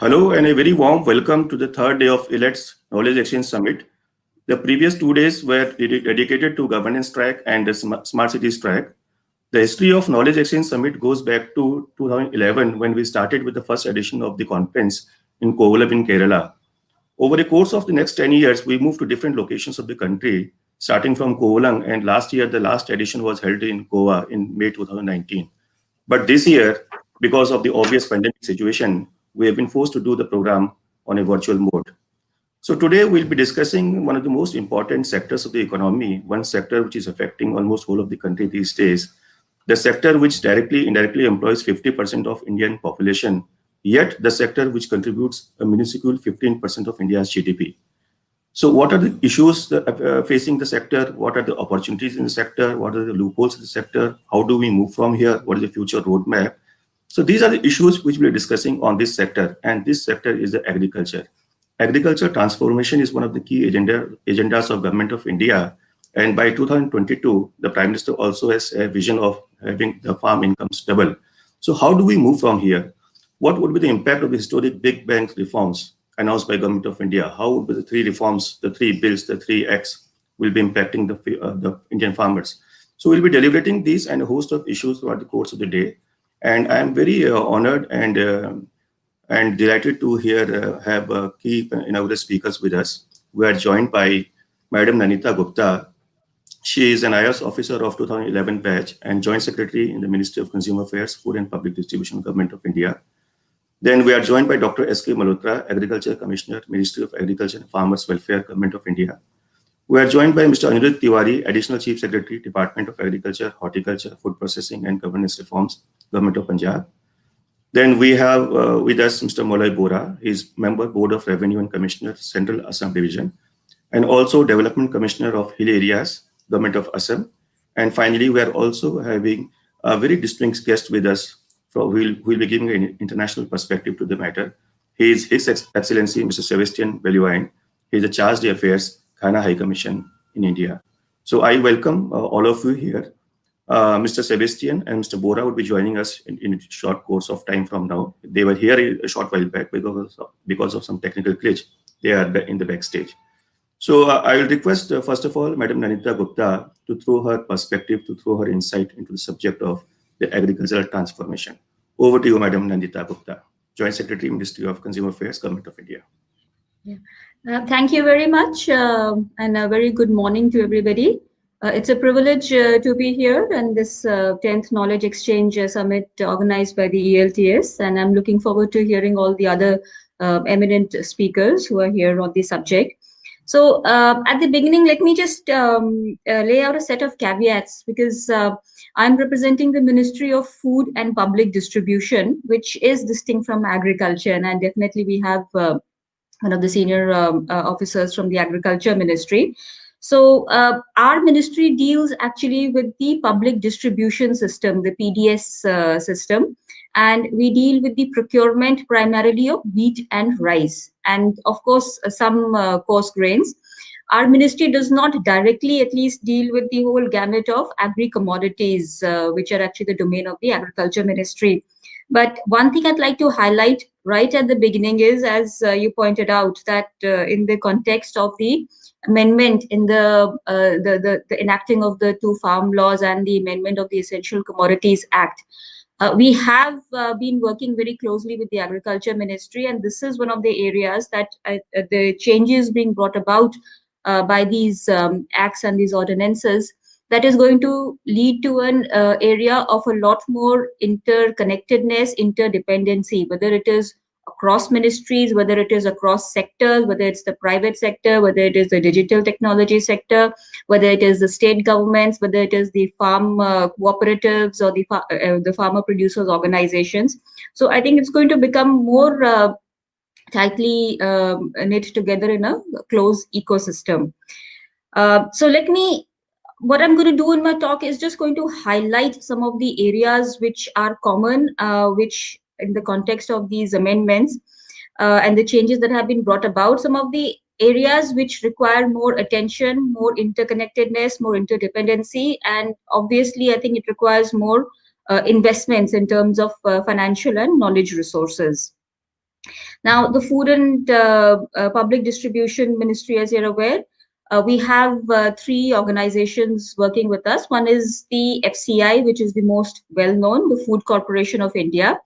Hello and a very warm welcome to the third day of Elets Knowledge Exchange Summit. The previous 2 days were dedicated to governance track and the smart cities track. The history of Knowledge Exchange Summit goes back to 2011 when we started with the first edition of the conference in Kovalam in Kerala. Over the course of the next 10 years, we moved to different locations of the country, starting from Kovalam, and last year the last edition was held in Goa in May 2019. But this year, because of the obvious pandemic situation, we have been forced to do the program on a virtual mode. So today we'll be discussing one of the most important sectors of the economy, one sector which is affecting almost whole of the country these days, the sector which directly, indirectly employs 50% of Indian population, yet the sector which contributes a minuscule 15% of India's GDP. So what are the issues facing the sector? What are the opportunities in the sector? What are the loopholes in the sector? How do we move from here? What is the future roadmap? So these are the issues which we are discussing on this sector, and this sector is the agriculture. Agriculture transformation is one of the key agendas of Government of India, and by 2022, the Prime Minister also has a vision of having the farm incomes double. So how do we move from here? What would be the impact of the historic big bang reforms announced by Government of India? How would be the three reforms, the three bills, the three acts will be impacting the Indian farmers? So we'll be deliberating these and a host of issues throughout the course of the day. And I am very honored and delighted to have key inaugural speakers with us. We are joined by Madam Nanita Gupta. She is an IAS officer of 2011 batch and Joint Secretary in the Ministry of Consumer Affairs, Food and Public Distribution, Government of India. Then we are joined by Dr. S.K. Malhotra, Agriculture Commissioner, Ministry of Agriculture and Farmers Welfare, Government of India. We are joined by Mr. Anirudh Tiwari, Additional Chief Secretary, Department of Agriculture, Horticulture, Food Processing and Governance Reforms, Government of Punjab. Then we have with us Mr. Molay Bora. He is Member, Board of Revenue and Commissioner, Central Assam Division, and also Development Commissioner of Hill Areas, Government of Assam. And finally, we are also having a very distinguished guest with us who will be giving an international perspective to the matter. He is His Excellency Mr. Sebastian Belluin. He is the Charge d'Affaires, Ghana High Commission in India. So I welcome all of you here. Mr. Sebastian and Mr. Bora would be joining us in a short course of time from now. They were here a short while back because of some technical glitch. They are in the backstage. So I will request, first of all, Madam Nanita Gupta to throw her perspective, to throw her insight into the subject of the agricultural transformation. Over to you, Madam Nanita Gupta, Joint Secretary, Ministry of Consumer Affairs, Government of India. Yeah. Thank you very much, and a very good morning to everybody. It's a privilege to be here in this 10th Knowledge Exchange Summit organized by the ELTS, and I'm looking forward to hearing all the other eminent speakers who are here on the subject. So at the beginning, let me just lay out a set of caveats because I'm representing the Ministry of Food and Public Distribution, which is distinct from agriculture, and definitely we have one of the senior officers from the Agriculture Ministry. So our ministry deals actually with the public distribution system, the PDS system, and we deal with the procurement primarily of wheat and rice, and of course some coarse grains. Our ministry does not directly, at least, deal with the whole gamut of agri commodities, which are actually the domain of the Agriculture Ministry. But one thing I'd like to highlight right at the beginning is, as you pointed out, that in the context of the amendment in the enacting of the two farm laws and the amendment of the Essential Commodities Act, we have been working very closely with the Agriculture Ministry, and this is one of the areas that the changes being brought about by these acts and these ordinances, that is going to lead to an area of a lot more interconnectedness, interdependency, whether it is across ministries, whether it is across sectors, whether it's the private sector, whether it is the digital technology sector, whether it is the state governments, whether it is the farm cooperatives or the farmer producers organizations. So I think it's going to become more tightly knit together in a closed ecosystem. What I'm going to do in my talk is just going to highlight some of the areas which are common, which in the context of these amendments and the changes that have been brought about, some of the areas which require more attention, more interconnectedness, more interdependency, and obviously I think it requires more investments in terms of financial and knowledge resources. Now, the Food and Public Distribution Ministry, as you're aware, we have three organizations working with us. One is the FCI, which is the most well known, the Food Corporation of India.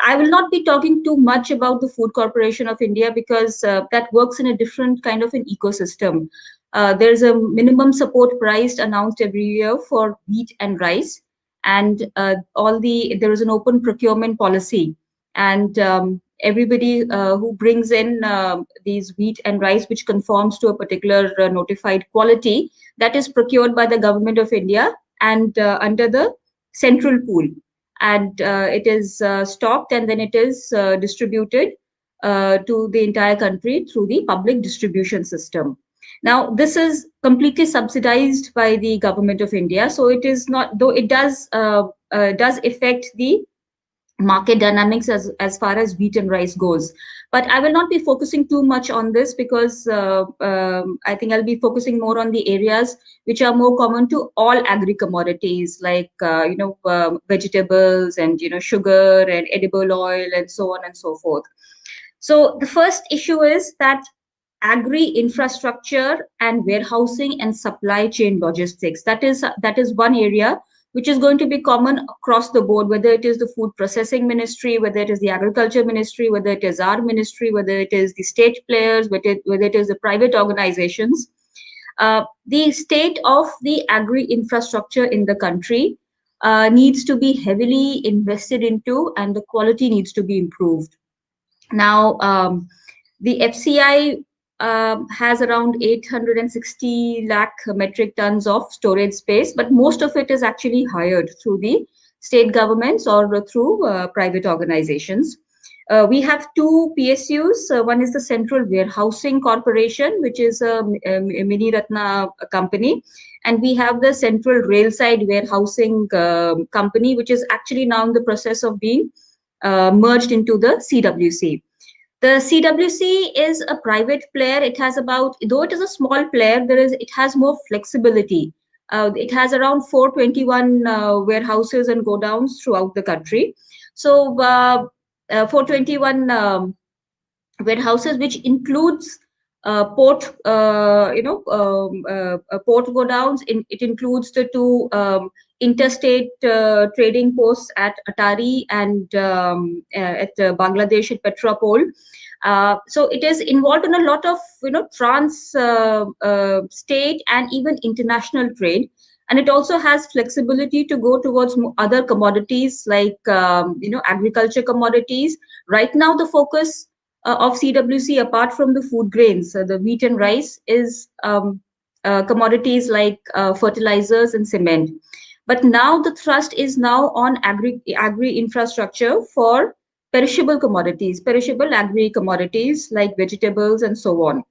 I will not be talking too much about the Food Corporation of India because that works in a different kind of an ecosystem. There's a minimum support price announced every year for wheat and rice, and there is an open procurement policy, and everybody who brings in these wheat and rice, which conforms to a particular notified quality, that is procured by the government of India and under the central pool, and it is stocked and then it is distributed to the entire country through the public distribution system. Now, this is completely subsidized by the government of India, so it is not, though it does affect the market dynamics as far as wheat and rice goes. But I will not be focusing too much on this because I think I'll be focusing more on the areas which are more common to all agri commodities, like vegetables and sugar and edible oil and so on and so forth. So the first issue is that agri infrastructure and warehousing and supply chain logistics. That is one area which is going to be common across the board, whether it is the food processing ministry, whether it is the agriculture ministry, whether it is our ministry, whether it is the state players, whether it is the private organizations. The state of the agri infrastructure in the country needs to be heavily invested into, and the quality needs to be improved. Now, the FCI has around 860 lakh metric tons of storage space, but most of it is actually hired through the state governments or through private organizations. We have two PSUs. One is the Central Warehousing Corporation, which is a mini Ratna company, and we have the Central Railside Warehousing Company, which is actually now in the process of being merged into the CWC. The CWC is a private player. It has about, though it is a small player, it has more flexibility. It has around 421 warehouses and godowns throughout the country. So 421 warehouses, which includes port godowns. It includes the two interstate trading posts at Atari and at Bangladesh at Petropol. So it is involved in a lot of trans state and even international trade, and it also has flexibility to go towards other commodities like agriculture commodities. Right now, the focus of CWC, apart from the food grains, the wheat and rice, is commodities like fertilizers and cement. But now the thrust is now on agri infrastructure for perishable commodities, perishable agri commodities like vegetables and so on.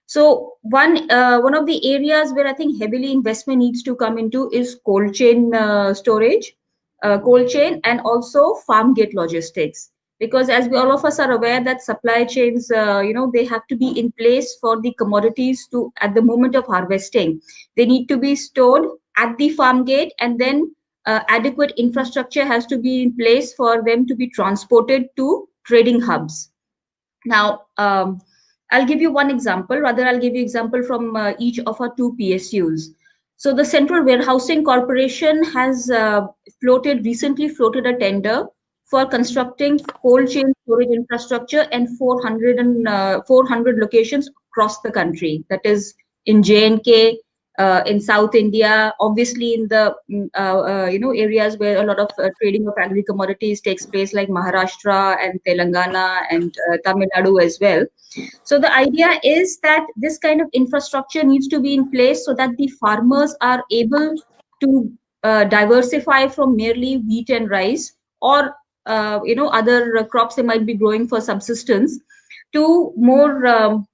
So one of the areas where I think heavily investment needs to come into is cold chain storage, cold chain, and also farm gate logistics. Because as we all of us are aware that supply chains, they have to be in place for the commodities to at the moment of harvesting. They need to be stored at the farm gate, and then adequate infrastructure has to be in place for them to be transported to trading hubs. Now, I'll give you one example. Rather, I'll give you example from each of our two PSUs. So the Central Warehousing Corporation has recently floated a tender for constructing cold chain storage infrastructure and 400 locations across the country. That is in J&K, in South India, obviously in the areas where a lot of trading of agri commodities takes place, like Maharashtra and Telangana and Tamil Nadu as well. So the idea is that this kind of infrastructure needs to be in place so that the farmers are able to diversify from merely wheat and rice, or other crops they might be growing for subsistence, to more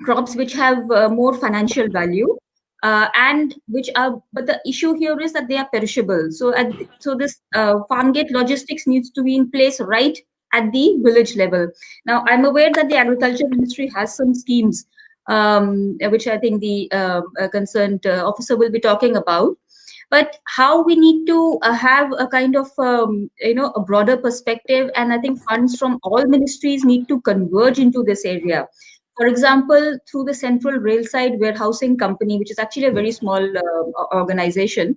crops which have more financial value, and which are, but the issue here is that they are perishable. So this farm gate logistics needs to be in place right at the village level. Now, I'm aware that the agriculture ministry has some schemes, which I think the concerned officer will be talking about. but how we need to have a kind of a broader perspective, and I think funds from all ministries need to converge into this area. For example, through the Central Railside Warehousing Company, which is actually a very small organization,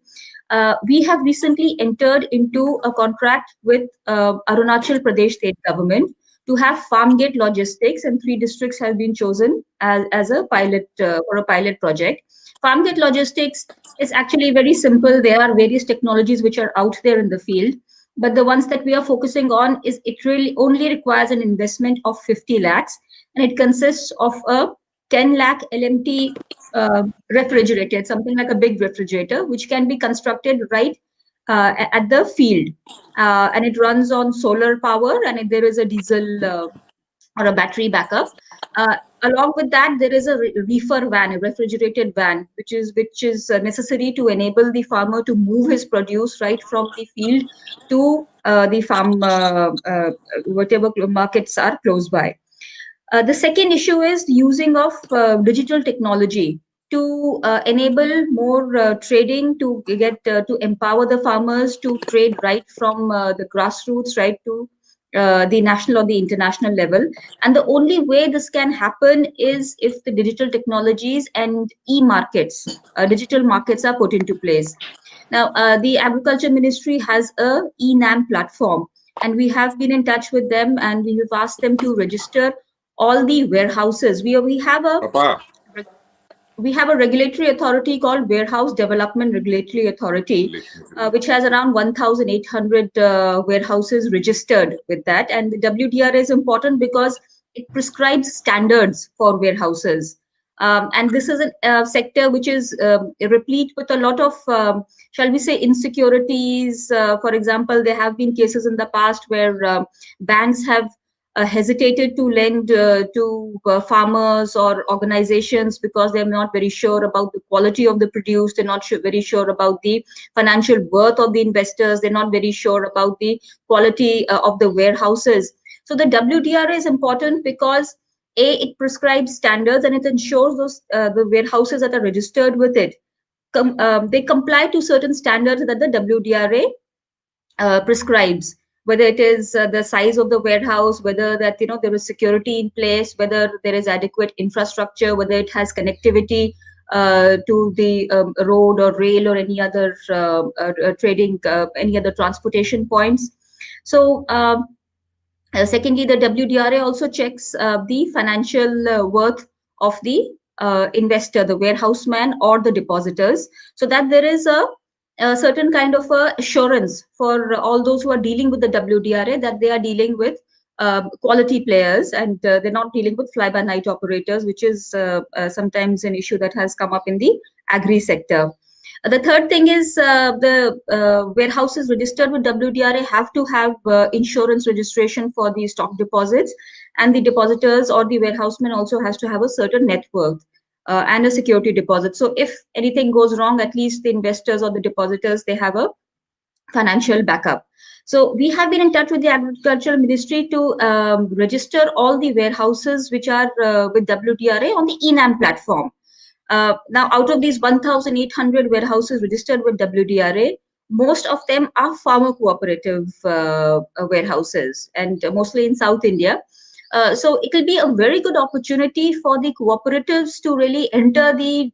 we have recently entered into a contract with Arunachal Pradesh state government to have farm gate logistics, and three districts have been chosen as a pilot for a pilot project. Farm gate logistics is actually very simple. There are various technologies which are out there in the field, but the ones that we are focusing on is it really only requires an investment of 50 lakhs, and it consists of a 10 lakh LMT refrigerator. It's something like a big refrigerator, which can be constructed right at the field. And it runs on solar power, and if there is a diesel or a battery backup. Along with that, there is a reefer van, a refrigerated van, which is necessary to enable the farmer to move his produce right from the field to the farm, whatever markets are close by. The second issue is using of digital technology to enable more trading, to get to empower the farmers to trade right from the grassroots right to the national or the international level. And the only way this can happen is if the digital technologies and e-markets, digital markets are put into place. Now, the Agriculture Ministry has a e-NAM platform, and we have been in touch with them, and we have asked them to register all the warehouses. Papa, We have a regulatory authority called Warehouse Development Regulatory Authority, which has around 1,800 warehouses registered with that. And the WDR is important because it prescribes standards for warehouses. And this is a sector which is replete with a lot of, shall we say, insecurities. For example, there have been cases in the past where banks have hesitated to lend to farmers or organizations because they're not very sure about the quality of the produce. They're not very sure about the financial worth of the investors. They're not very sure about the quality of the warehouses. So the WDRA is important because it prescribes standards, and it ensures those the warehouses that are registered with it they comply to certain standards that the WDRA prescribes, whether it is the size of the warehouse, whether that there is security in place, whether there is adequate infrastructure, whether it has connectivity to the road or rail or any other trading, any other transportation points. So secondly, the WDRA also checks the financial worth of the investor, the warehouseman, or the depositors, so that there is a certain kind of assurance for all those who are dealing with the WDRA that they are dealing with quality players, and they're not dealing with fly-by-night operators, which is sometimes an issue that has come up in the agri sector. The third thing is the warehouses registered with WDRA have to have insurance registration for the stock deposits, and the depositors or the warehouseman also has to have a certain net worth and a security deposit. So if anything goes wrong, at least the investors or the depositors, they have a financial backup. So we have been in touch with the Agricultural Ministry to register all the warehouses which are with WDRA on the eNAM platform. Now, out of these 1,800 warehouses registered with WDRA, most of them are farmer cooperative warehouses, and mostly in South India. So it will be a very good opportunity for the cooperatives to really enter the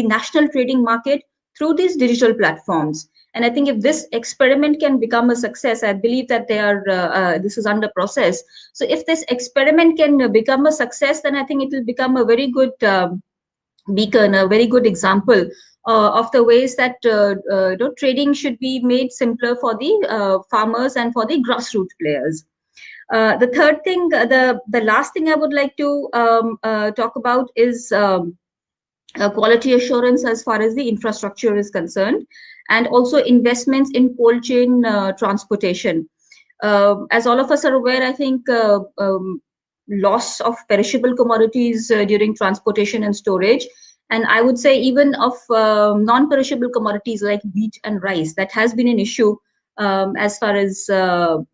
national trading market through these digital platforms. And I think if this experiment can become a success, I believe that this is under process. So if this experiment can become a success, then I think it will become a very good beacon, a very good example of the ways that trading should be made simpler for the farmers and for the grassroots players. The third thing, the last thing I would like to talk about is quality assurance as far as the infrastructure is concerned, and also investments in cold chain transportation. As all of us are aware, I think loss of perishable commodities during transportation and storage, and I would say even of non-perishable commodities like wheat and rice, that has been an issue as far as the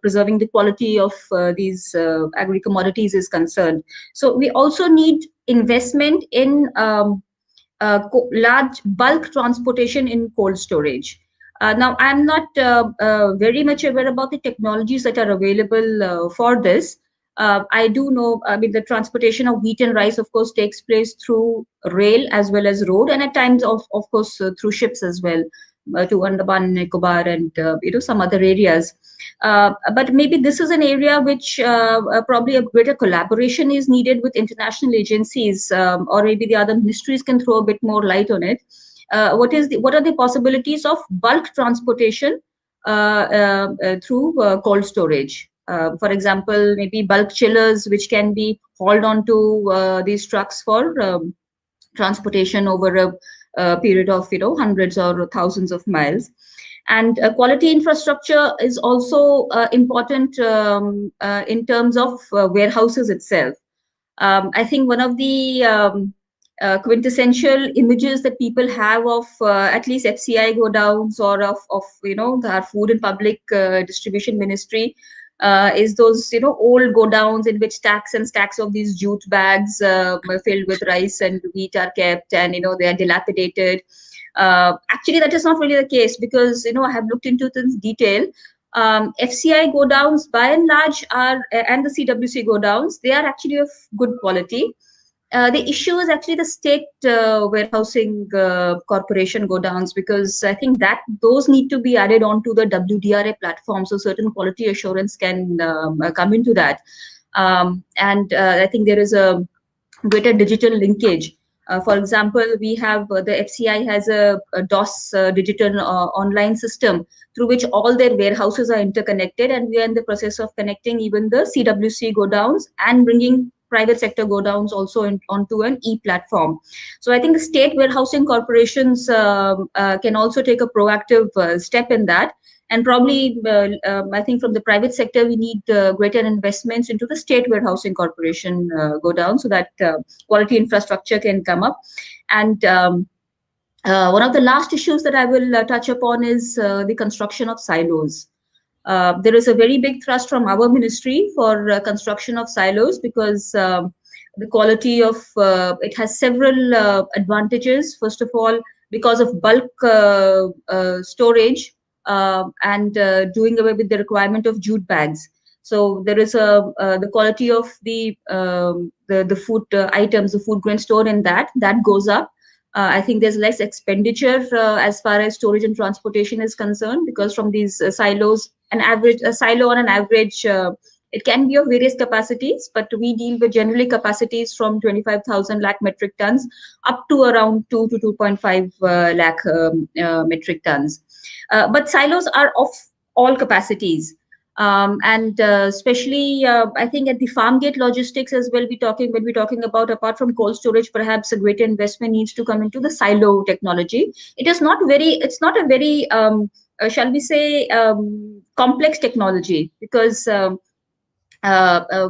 preserving the quality of these agri commodities is concerned. So we also need investment in large bulk transportation in cold storage. Now, I'm not very much aware about the technologies that are available for this. I do know, I mean, the transportation of wheat and rice, of course, takes place through rail as well as road, and at times, of course, through ships as well, to Andaman and Nicobar and some other areas. But maybe this is an area which probably a greater collaboration is needed with international agencies, or maybe the other ministries can throw a bit more light on it. What are the possibilities of bulk transportation through cold storage? For example, maybe bulk chillers which can be hauled onto these trucks for transportation over a period of hundreds or thousands of miles. And quality infrastructure is also important in terms of warehouses itself. I think one of the quintessential images that people have of at least FCI go downs, or of our food and public distribution ministry, is those old go downs in which stacks and stacks of these jute bags filled with rice and wheat are kept, and they are dilapidated. Actually, that is not really the case, because I have looked into this detail. FCI go downs by and large are, and the CWC go downs, they are actually of good quality. The issue is actually the state warehousing corporation go downs, because I think that those need to be added onto the WDRA platform, so certain quality assurance can come into that. And I think there is a greater digital linkage. For example, we have the FCI has a DOS digital online system through which all their warehouses are interconnected, and we are in the process of connecting even the CWC go downs and bringing private sector go downs also onto an e-platform. So I think the state warehousing corporations can also take a proactive step in that. And probably, I think from the private sector, we need greater investments into the state warehousing corporation go down, so that quality infrastructure can come up. And one of the last issues that I will touch upon is the construction of silos. There is a very big thrust from our ministry for construction of silos, because the quality of it has several advantages. First of all, because of bulk storage, and doing away with the requirement of jute bags. So there is the quality of the food items, the food grain stored in that goes up. I think there's less expenditure as far as storage and transportation is concerned, because from these silos, a silo on an average, it can be of various capacities, but we deal with generally capacities from 25,000 lakh metric tons up to around 2 to 2.5 lakh metric tons. But silos are of all capacities. And especially, I think at the farm gate logistics as well, when we're talking about, apart from cold storage, perhaps a greater investment needs to come into the silo technology. It's not a very, shall we say, complex technology, because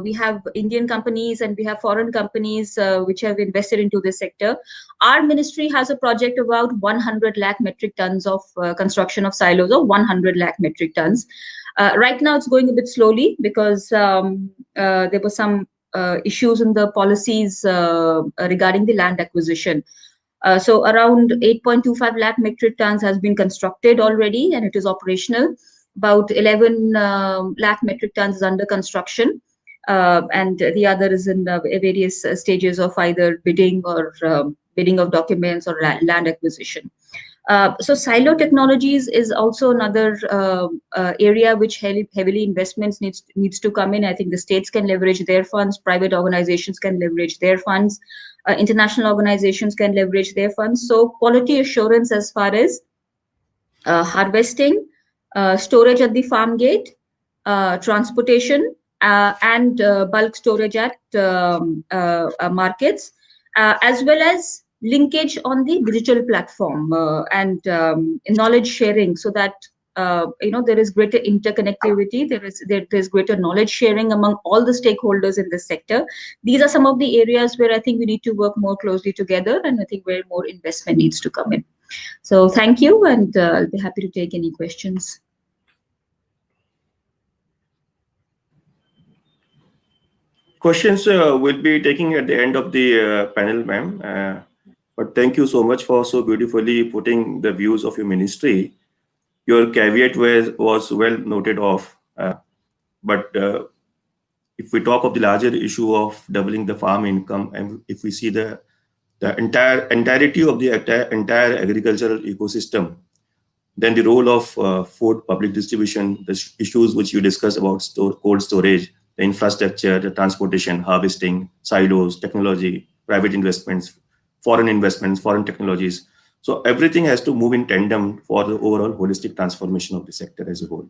we have Indian companies and we have foreign companies which have invested into this sector. Our ministry has a project about 100 lakh metric tons of construction of silos, or 100 lakh metric tons. Right now, it's going a bit slowly, because there were some issues in the policies regarding the land acquisition. So around 8.25 lakh metric tons has been constructed already, and it is operational. About 11 lakh metric tons is under construction, and the other is in various stages of either bidding, or bidding of documents, or land acquisition. So silo technologies is also another area which heavily investments needs to come in. I think the states can leverage their funds, private organizations can leverage their funds, international organizations can leverage their funds. So quality assurance as far as harvesting, storage at the farm gate, transportation, and bulk storage at markets, as well as linkage on the digital platform, and knowledge sharing, so that there is greater interconnectivity, there's greater knowledge sharing among all the stakeholders in this sector. These are some of the areas where I think we need to work more closely together, and I think where more investment needs to come in. So thank you, and I'll be happy to take any questions. Questions will be taking at the end of the panel, ma'am. But thank you so much for so beautifully putting the views of your ministry. Your caveat was well noted off. But if we talk of the larger issue of doubling the farm income, and if we see the entirety of the entire agricultural ecosystem, then the role of food public distribution, the issues which you discussed about cold storage, the infrastructure, the transportation, harvesting, silos, technology, private investments, foreign technologies. So everything has to move in tandem for the overall holistic transformation of the sector as a whole.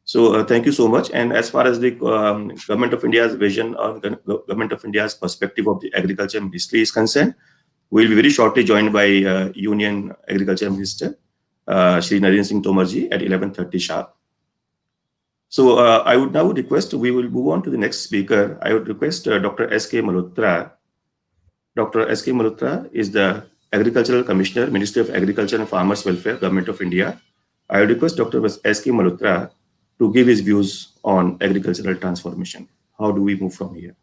So thank you so much. And as far as the Government of India's vision or Government of India's perspective of the agriculture ministry is concerned, we'll be very shortly joined by Union Agriculture Minister, Shri Narendra Singh Tomarji at 11:30 sharp. So I would now request, we will move on to the next speaker. I would request Dr. S.K. Malhotra. Dr. S.K. Malhotra is the Agricultural Commissioner, Ministry of Agriculture and Farmers Welfare, Government of India. I would request Dr. S.K. Malhotra to give his views on agricultural transformation. How do we move from here?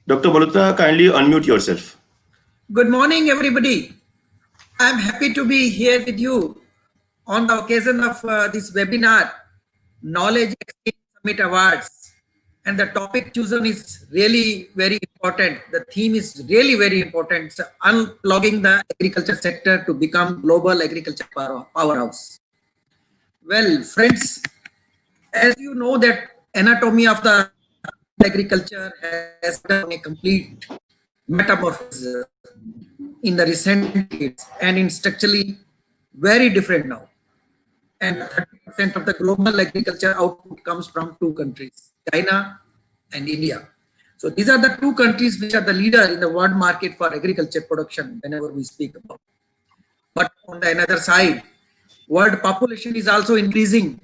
Dr. Malhotra, kindly unmute yourself. Good morning, everybody. I'm happy to be here with you on the occasion of this webinar, Knowledge Exchange Summit Awards. And the topic chosen is really very important. The theme is really very important. It's unplugging the agriculture sector to become global agriculture powerhouse. Well, friends, as you know that anatomy of the agriculture has done a complete metamorphosis in the recent years and in structurally very different now. And 30% of the global agriculture output comes from two countries, China and India. So these are the two countries which are the leader in the world market for agriculture production whenever we speak about. But on the another side, world population is also increasing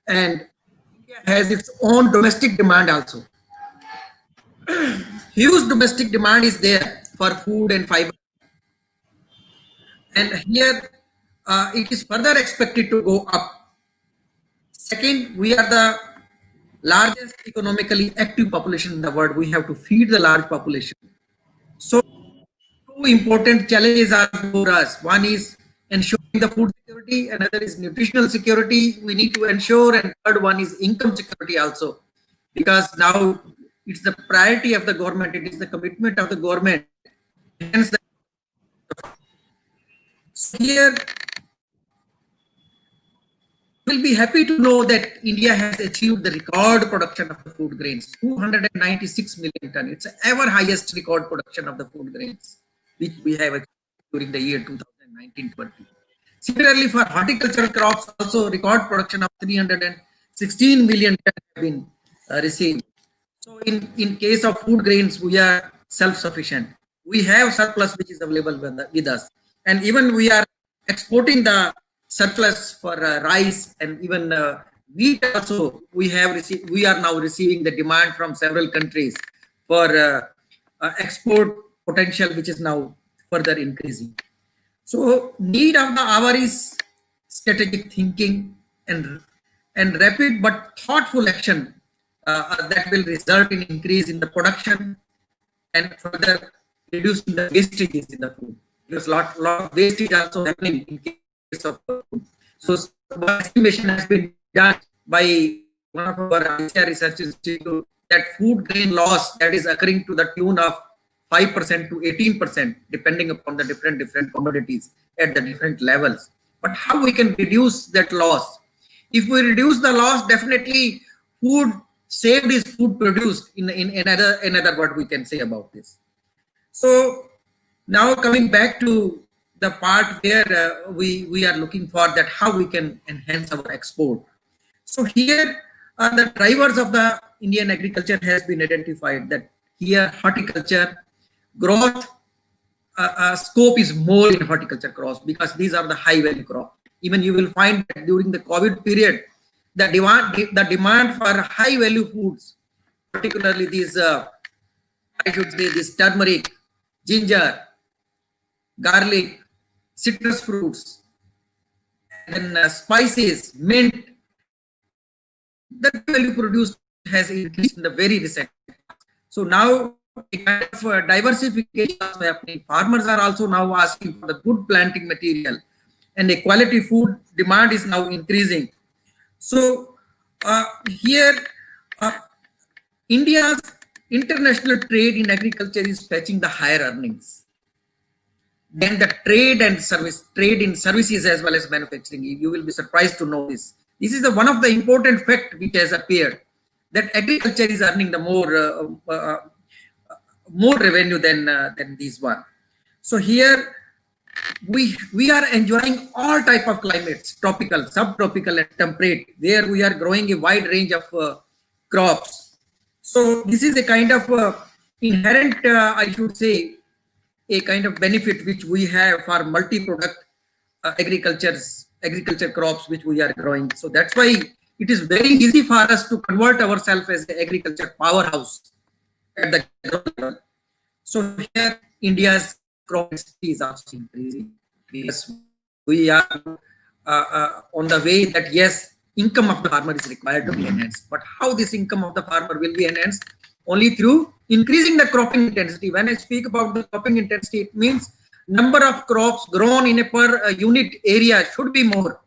and India has its own domestic demand also. Huge domestic demand is there for food and fiber. And here it is further expected to go up. Second, we are the largest economically active population in the world. We have to feed the large population. So two important challenges are for us. One is ensuring the food security, another is nutritional security. We need to ensure, and third one is income security also. Because now it's the priority of the government, it is the commitment of the government. Hence, here will be happy to know that India has achieved the record production of the food grains, 296 million ton. It's the ever highest record production of the food grains, which we have achieved during the year 2019-20. Similarly, for horticultural crops, also record production of 316 million ton have been received. So in case of food grains, we are self-sufficient. We have surplus which is available with us. And even we are exporting the surplus for rice and even wheat also. We are now receiving the demand from several countries for export potential, which is now further increasing. So need of the hour is strategic thinking and rapid but thoughtful action that will result in increase in the production and further reducing the wastages in the food. There's a lot of wastage also happening in case of food. So one estimation has been done by one of our Asia Research Institute that food grain loss that is occurring to the tune of 5% to 18%, depending upon the different commodities at the different levels. But how we can reduce that loss? If we reduce the loss, definitely food saved is food produced in another what we can say about this. So now coming back to the part where we are looking for that how we can enhance our export. So here the drivers of the Indian agriculture has been identified that here horticulture growth scope is more in horticulture crops because these are the high value crops. Even you will find that during the COVID period, the demand for high value foods, particularly these, I should say, this turmeric, ginger, garlic, citrus fruits, and then spices, mint, the value produced has increased in the very recent. So now a kind of diversification is also happening. Farmers are also now asking for the good planting material, and a quality food demand is now increasing. So here, India's international trade in agriculture is fetching the higher earnings than the trade in services as well as manufacturing. You will be surprised to know this. This is one of the important fact which has appeared, that agriculture is earning the more revenue than this one. So here we are enjoying all type of climates, tropical, subtropical, and temperate, where we are growing a wide range of crops. So this is a kind of inherent, I should say, a kind of benefit which we have for multi-product agriculture crops which we are growing. So that's why it is very easy for us to convert ourselves as an agriculture powerhouse at the global level. So here India's crop is also increasing, because we are on the way that yes, income of the farmer is required to be enhanced. But how this income of the farmer will be enhanced? Only through increasing the cropping intensity. When I speak about the cropping intensity, it means number of crops grown in a per unit area should be more.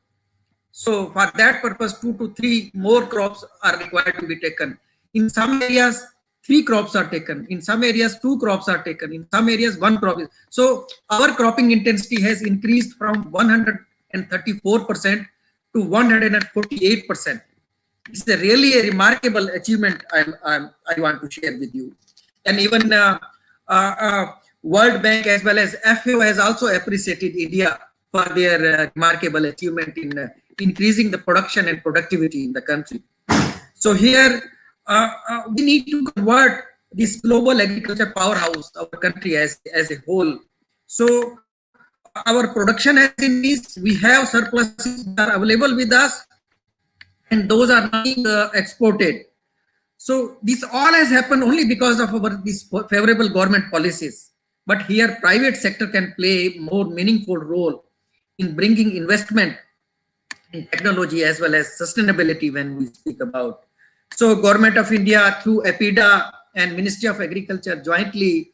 So for that purpose, 2 to 3 more crops are required to be taken. In some areas, 3 crops are taken. In some areas, 2 crops are taken. In some areas, 1 crop is. So our cropping intensity has increased from 134% to 148%. It's a really a remarkable achievement I want to share with you. And even World Bank as well as FAO has also appreciated India for their remarkable achievement in increasing the production and productivity in the country. So here we need to convert this global agriculture powerhouse, our country as a whole. So our production has increased. We have surpluses that are available with us, and those are being exported. So this all has happened only because of these favorable government policies. But here private sector can play a more meaningful role in bringing investment in technology as well as sustainability when we speak about. So Government of India through EPIDA and Ministry of Agriculture jointly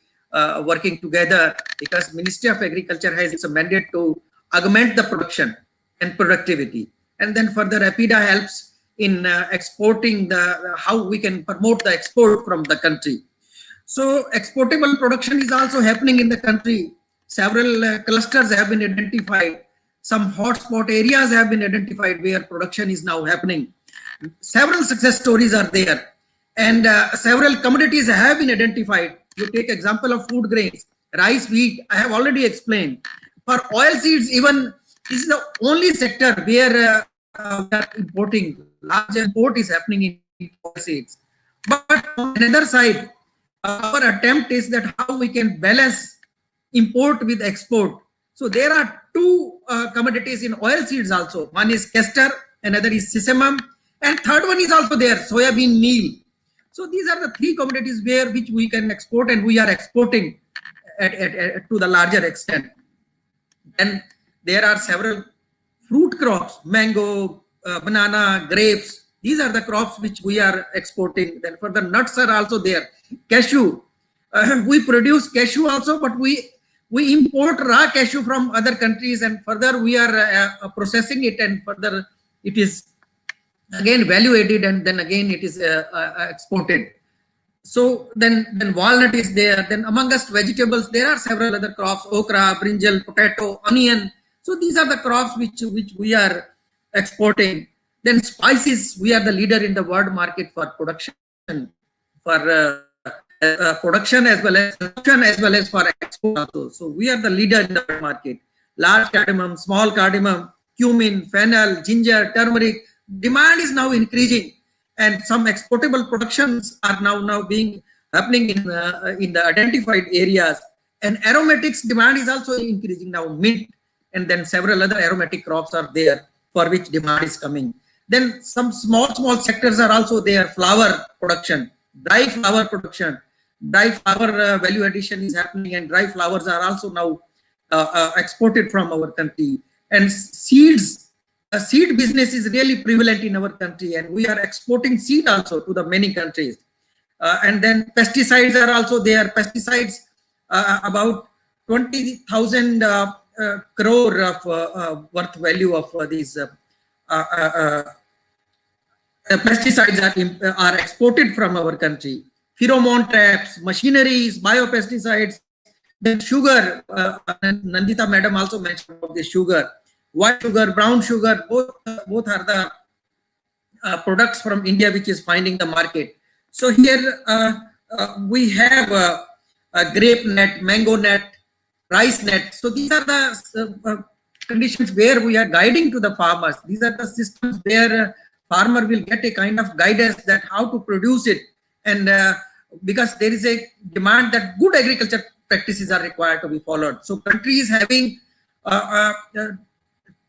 working together, because Ministry of Agriculture has its mandate to augment the production and productivity. And then further EPIDA helps in exporting how we can promote the export from the country. So exportable production is also happening in the country. Several clusters have been identified. Some hotspot areas have been identified where production is now happening. Several success stories are there, and several commodities have been identified. You take example of food grains, rice, wheat, I have already explained. For oilseeds, even this is the only sector where we are importing. Large import is happening in oilseeds. But on the other side, our attempt is that how we can balance import with export. So there are 2 commodities in oilseeds also. One is castor, another is sesamum, and third one is also there, soybean meal. So these are the 3 commodities which we can export, and we are exporting to the larger extent. Then there are several fruit crops, mango, banana, grapes. These are the crops which we are exporting. Then further nuts are also there. Cashew, we produce cashew also, but we import raw cashew from other countries, and further we are processing it, and further it is again value added, and then again it is exported. So then walnut is there. Then among us vegetables, there are several other crops: okra, brinjal, potato, onion. So these are the crops which we are exporting. Then spices, we are the leader in the world market for production, production as well as consumption as well as for export also. So we are the leader in the world market. Large cardamom, small cardamom, cumin, fennel, ginger, turmeric. Demand is now increasing, and some exportable productions are now being happening in the identified areas. And aromatics demand is also increasing now. Mint, and then several other aromatic crops are there for which demand is coming. Then some small sectors are also there. Flower production, dry flower production, dry flower value addition is happening, and dry flowers are also now exported from our country. And seeds, seed business is really prevalent in our country, and we are exporting seed also to the many countries. And then pesticides are also there. Pesticides, about 20,000 crore of worth value of these pesticides are exported from our country. Pheromone traps, machineries, biopesticides, then sugar. Nandita madam also mentioned about the sugar. White sugar, brown sugar, both are the products from India which is finding the market. So here we have a grape net, mango net, rice net. So these are the conditions where we are guiding to the farmers. These are the systems where farmer will get a kind of guidance that how to produce it. And because there is a demand that good agriculture practices are required to be followed. So country is having,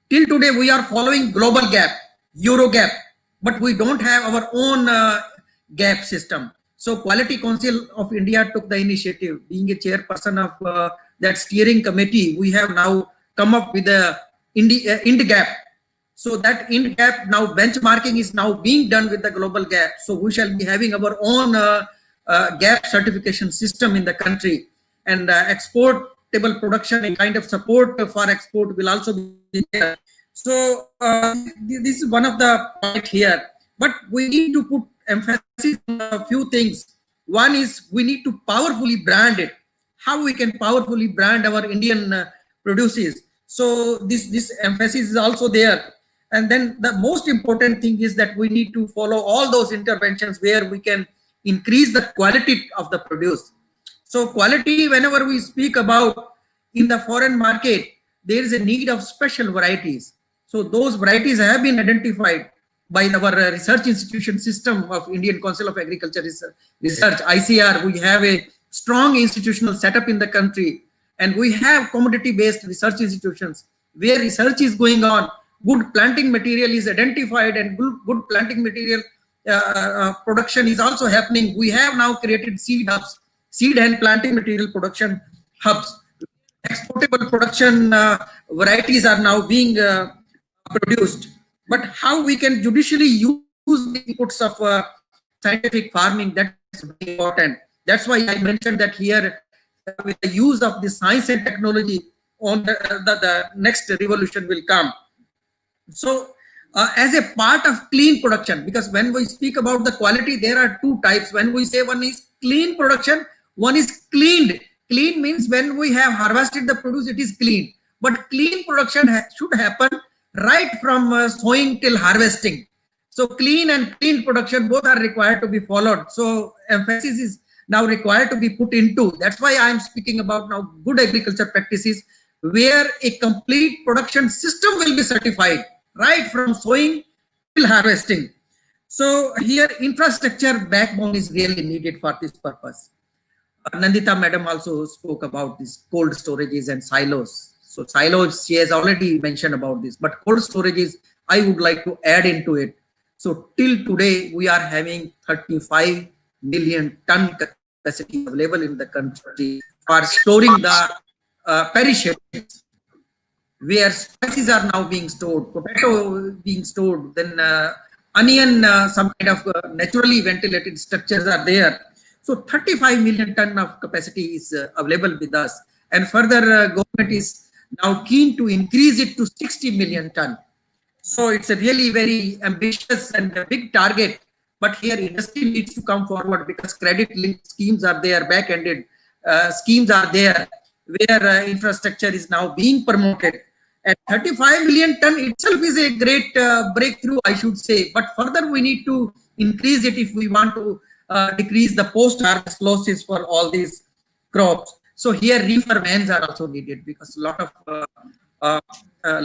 till today we are following global gap, Euro gap, but we don't have our own gap system. So Quality Council of India took the initiative. Being a chairperson of that steering committee, we have now come up with the Ind gap. So that Ind gap now benchmarking is now being done with the global gap. So we shall be having our own gap certification system in the country, and exportable production, a kind of support for export will also be there. So this is one of the point here, but we need to put emphasis on a few things. One is we need to powerfully brand it. How we can powerfully brand our Indian produces. So this emphasis is also there. And then the most important thing is that we need to follow all those interventions where we can increase the quality of the produce. So quality, whenever we speak about in the foreign market, there is a need of special varieties. So those varieties have been identified by our research institution system of Indian Council of Agriculture Research, ICR. We have a strong institutional setup in the country, and we have commodity-based research institutions where research is going on. Good planting material is identified, and good planting material production is also happening. We have now created seed hubs, seed and planting material production hubs. Exportable production varieties are now being produced. But how we can judicially use the inputs of scientific farming, that's very important. That's why I mentioned that here, with the use of the science and technology, on the next revolution will come. So as a part of clean production, because when we speak about the quality, there are two types. When we say one is clean production, one is cleaned. Clean means when we have harvested the produce, it is clean. But clean production should happen right from sowing till harvesting. So clean and clean production both are required to be followed. So emphasis is now required to be put into. That's why I am speaking about now good agriculture practices, where a complete production system will be certified right from sowing till harvesting. So here infrastructure backbone is really needed for this purpose. Nandita madam also spoke about this cold storages and silos. So silos, she has already mentioned about this, but cold storages, I would like to add into it. So till today, we are having 35 million ton capacity available in the country for storing the perishables, where spices are now being stored, potato being stored, then onion, some kind of naturally ventilated structures are there. So 35 million ton of capacity is available with us, and further government is now keen to increase it to 60 million ton. So it's a really very ambitious and a big target, but here industry needs to come forward, because credit linked schemes are there, back-ended schemes are there, where infrastructure is now being promoted. And 35 million ton itself is a great breakthrough, I should say. But further, we need to increase it if we want to decrease the post-harvest losses for all these crops. So here reefer vans are also needed, because a lot of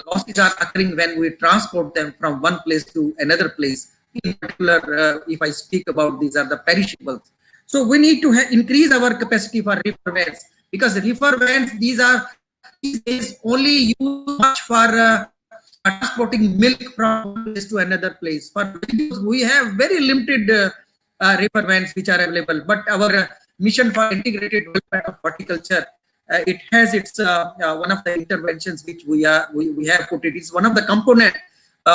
losses are occurring when we transport them from one place to another place. In particular, if I speak about, these are the perishables. So we need to increase our capacity for reefer vans, because reefer vans, these days only used much for transporting milk from one place to another place. For we have very limited reefer vans which are available, but our mission for integrated development of horticulture, it has its one of the interventions which we have put it. It's one of the component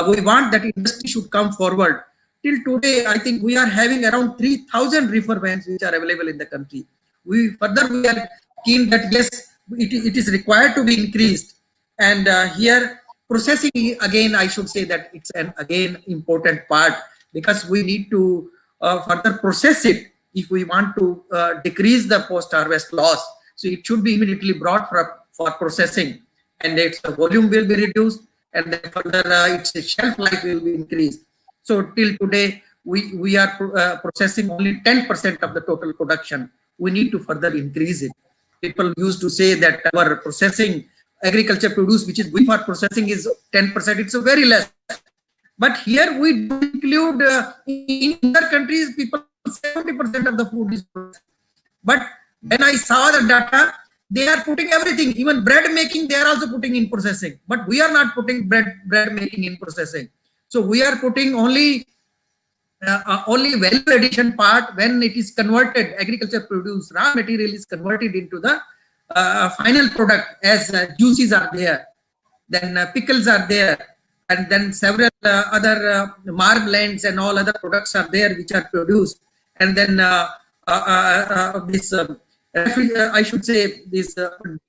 we want that industry should come forward. Till today, I think we are having around 3,000 reefer vans which are available in the country. We are keen that yes, it is required to be increased. And here processing, again, I should say that it's an again important part, because we need to further process it if we want to decrease the post-harvest loss. So it should be immediately brought for processing, and its volume will be reduced, and then further its shelf life will be increased. So till today, we are processing only 10% of the total production. We need to further increase it. People used to say that our processing agriculture produce, which is going for processing, is 10%. It's a very less. But here we do include in other countries, people 70% of the food is processed. But when I saw the data, they are putting everything, even bread making, they are also putting in processing. But we are not putting bread making in processing. So we are putting only value addition part. When it is converted, agriculture produce raw material is converted into the final product, as juices are there, then pickles are there, and then several other marmalades and all other products are there which are produced. And then I should say these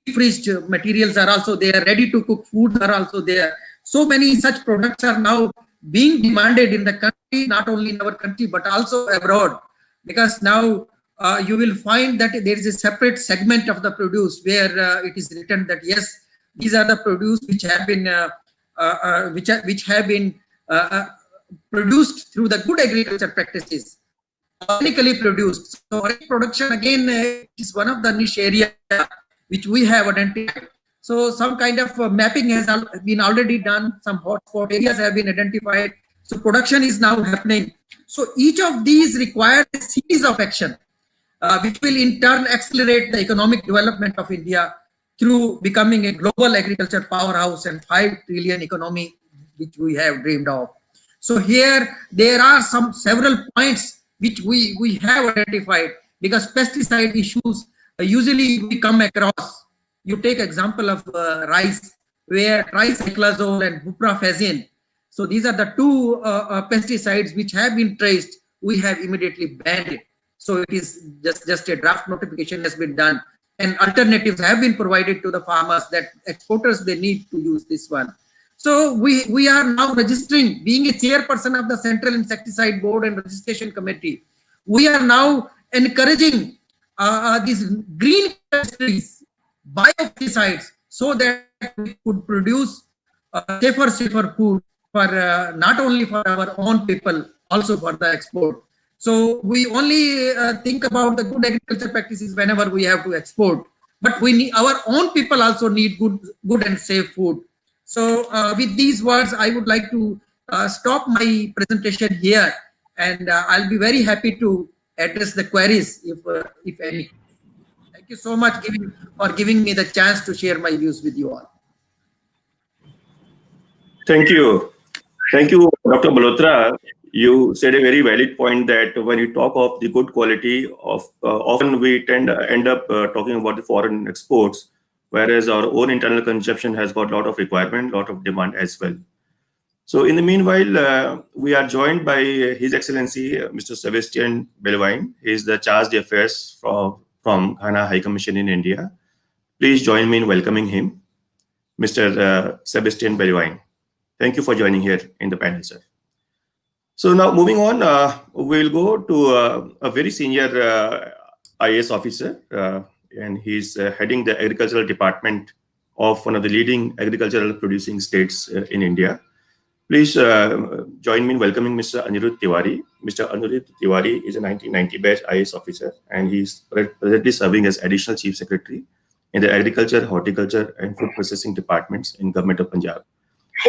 deep-freezed materials are also there, ready to cook foods are also there. So many such products are now being demanded in the country, not only in our country but also abroad, because now you will find that there is a separate segment of the produce where it is written that yes, these are the produce which have been produced through the good agriculture practices, organically produced. So organic production again is one of the niche area which we have identified. So some kind of mapping has been already done. Some hotspot areas have been identified. So production is now happening. So each of these requires a series of action, which will in turn accelerate the economic development of India through becoming a global agriculture powerhouse and 5 trillion economy which we have dreamed of. So here there are several points which we have identified, because pesticide issues usually we come across. You take example of rice, where tricyclazole and buprofezin. So these are the two pesticides which have been traced. We have immediately banned it. So it is just a draft notification has been done, and alternatives have been provided to the farmers that exporters, they need to use this one. So we are now registering, being a chairperson of the Central Insecticide Board and Registration Committee, we are now encouraging these green chemistries, biopesticides, so that we could produce safer food for not only for our own people, also for the export. So we only think about the good agriculture practices whenever we have to export, but we need, our own people also need good and safe food. So with these words, I would like to stop my presentation here, and I'll be very happy to address the queries if any. Thank you so much for giving me the chance to share my views with you all. Thank you. Thank you, Dr. Malhotra. You said a very valid point that when you talk of the good quality of, often we end up talking about the foreign exports, whereas our own internal consumption has got a lot of requirement, a lot of demand as well. So in the meanwhile, we are joined by His Excellency, Mr. Sebastian Belvine. He is the Charge d'Affaires from Ghana High Commission in India. Please join me in welcoming him, Mr. Sebastian Belvine. Thank you for joining here in the panel, sir. So now moving on, we'll go to a very senior IAS officer, and he's heading the agricultural department of one of the leading agricultural producing states in India. Please join me in welcoming Mr. Anirudh Tiwari. Mr. Anirudh Tiwari is a 1990 batch IAS officer, and he's presently serving as Additional Chief Secretary in the Agriculture, Horticulture and Food Processing Departments in Government of Punjab.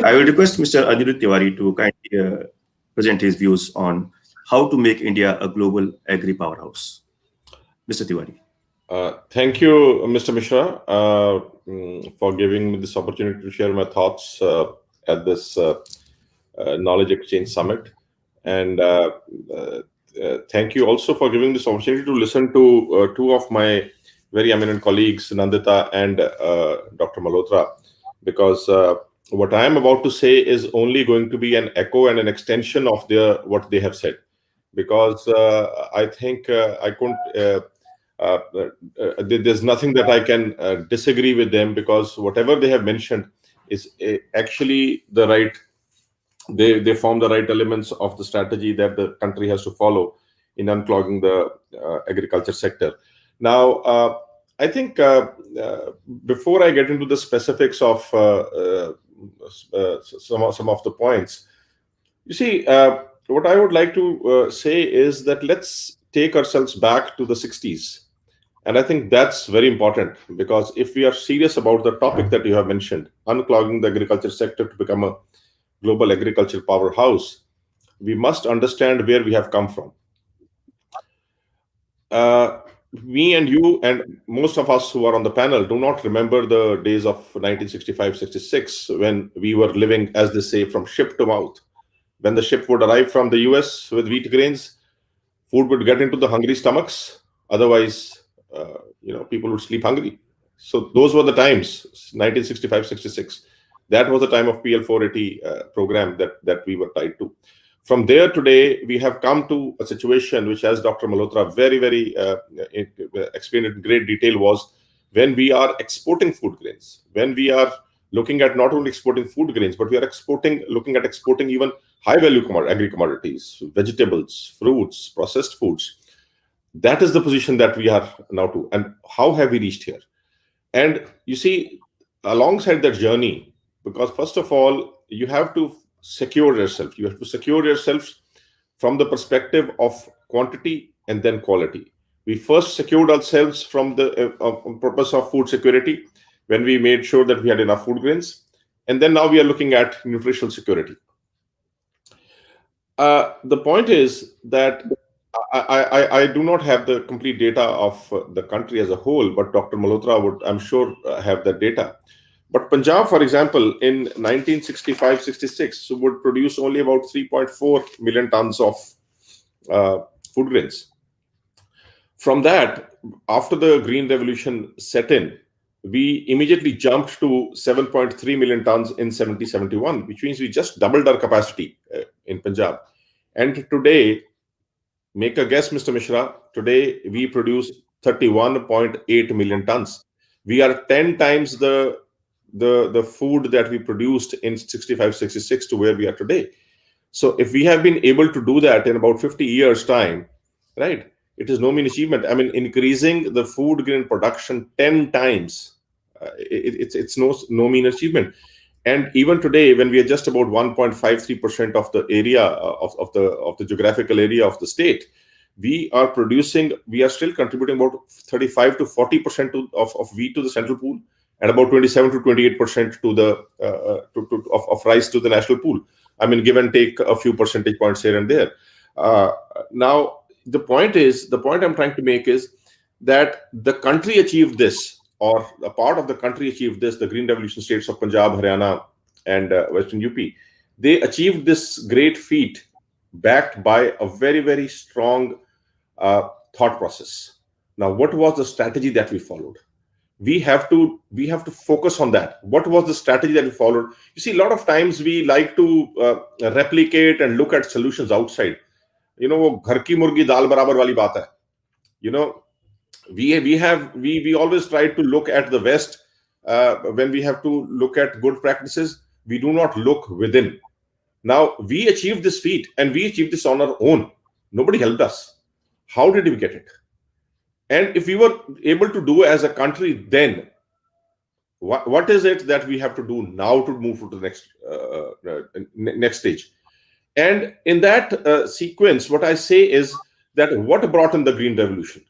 I will request Mr. Anirudh Tiwari to kindly present his views on how to make India a global agri powerhouse. Mr. Tiwari. Thank you, Mr. Mishra, for giving me this opportunity to share my thoughts at this Knowledge Exchange Summit. And thank you also for giving this opportunity to listen to two of my very eminent colleagues, Nandita and Dr. Malhotra, because what I am about to say is only going to be an echo and an extension of what they have said, because I think I couldn't. There's nothing that I can disagree with them, because whatever they have mentioned is actually the right. They form the right elements of the strategy that the country has to follow in unclogging the agriculture sector. Now, I think before I get into the specifics of some of the points, you see, what I would like to say is that let's take ourselves back to the 60s. And I think that's very important, because if we are serious about the topic that you have mentioned, unclogging the agriculture sector to become a global agriculture powerhouse, we must understand where we have come from. Me and you and most of us who are on the panel do not remember the days of 1965-66, when we were living, as they say, from ship to mouth. When the ship would arrive from the US with wheat grains, food would get into the hungry stomachs. Otherwise, people would sleep hungry. So those were the times, 1965-66. That was the time of PL 480 program that we were tied to. From there today, we have come to a situation which, as Dr. Malhotra very explained in great detail, was when we are exporting food grains, when we are looking at not only exporting food grains, but we are looking at exporting even high-value agri-commodities, vegetables, fruits, processed foods. That is the position that we are now to. And how have we reached here? And you see, alongside that journey, because first of all, you have to secure yourself. You have to secure yourself from the perspective of quantity and then quality. We first secured ourselves from the purpose of food security, when we made sure that we had enough food grains. And then now we are looking at nutritional security. The point is that I do not have the complete data of the country as a whole, but Dr. Malhotra would, I'm sure, have that data. But Punjab, for example, in 1965-66 would produce only about 3.4 million tons of food grains. From that, after the Green Revolution set in, we immediately jumped to 7.3 million tons in 70-71, which means we just doubled our capacity in Punjab. And today, make a guess, Mr. Mishra, today we produce 31.8 million tons. We are 10 times the food that we produced in 65-66 to where we are today. So if we have been able to do that in about 50 years' time, right, it is no mean achievement. I mean, increasing the food grain production 10 times, it's no mean achievement. And even today, when we are just about 1.53% of the area of the geographical area of the state, we are still contributing about 35 to 40% of wheat to the central pool, and about 27 to 28% to the of rice to the national pool. I mean, give and take a few percentage points here and there. Now, the point I'm trying to make is that the country achieved this, or a part of the country achieved this, the Green Revolution states of Punjab, Haryana, and Western UP. They achieved this great feat backed by a very strong thought process. Now, what was the strategy that we followed? We have to focus on that. What was the strategy that we followed? You see, a lot of times we like to replicate and look at solutions outside. वो घर की मुर्गी दाल बराबर वाली बात है. We always try to look at the West when we have to look at good practices. We do not look within. Now, we achieved this feat, and we achieved this on our own. Nobody helped us. How did we get it? And if we were able to do as a country, then what is it that we have to do now to move to the next stage? And in that sequence, what I say is that what brought in the Green Revolution?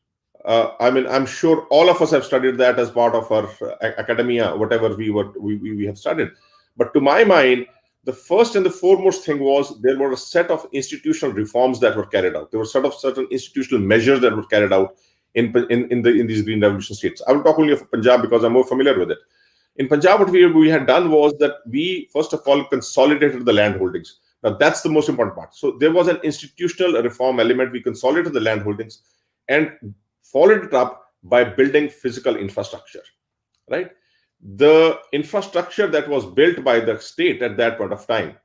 I mean, I'm sure all of us have studied that as part of our academia, whatever we have studied. But to my mind, the first and the foremost thing was there were a set of institutional reforms that were carried out. There were certain institutional measures that were carried out in these Green Revolution states. I will talk only of Punjab because I'm more familiar with it. In Punjab, what we had done was that we first of all consolidated the land holdings. Now, that's the most important part. So there was an institutional reform element. We consolidated the land holdings and followed it up by building physical infrastructure, right? the infrastructure that was built by the state at that point of time.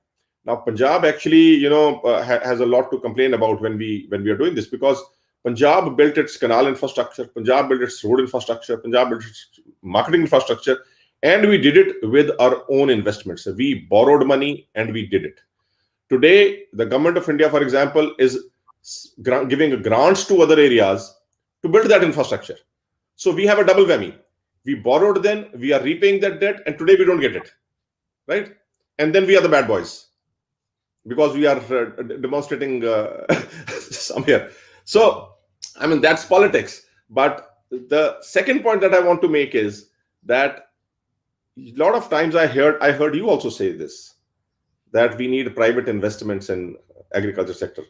Now, Punjab actually, has a lot to complain about when we are doing this, because Punjab built its canal infrastructure, Punjab built its road infrastructure, Punjab built its marketing infrastructure, and we did it with our own investments. So we borrowed money and we did it. Today, the government of India, for example, is giving grants to other areas to build that infrastructure. So we have a double whammy. We borrowed then, we are repaying that debt, and today we don't get it, right? And then we are the bad boys because we are demonstrating somewhere. So, I mean, that's politics. But the second point that I want to make is that a lot of times I heard you also say this, that we need private investments in agriculture sector.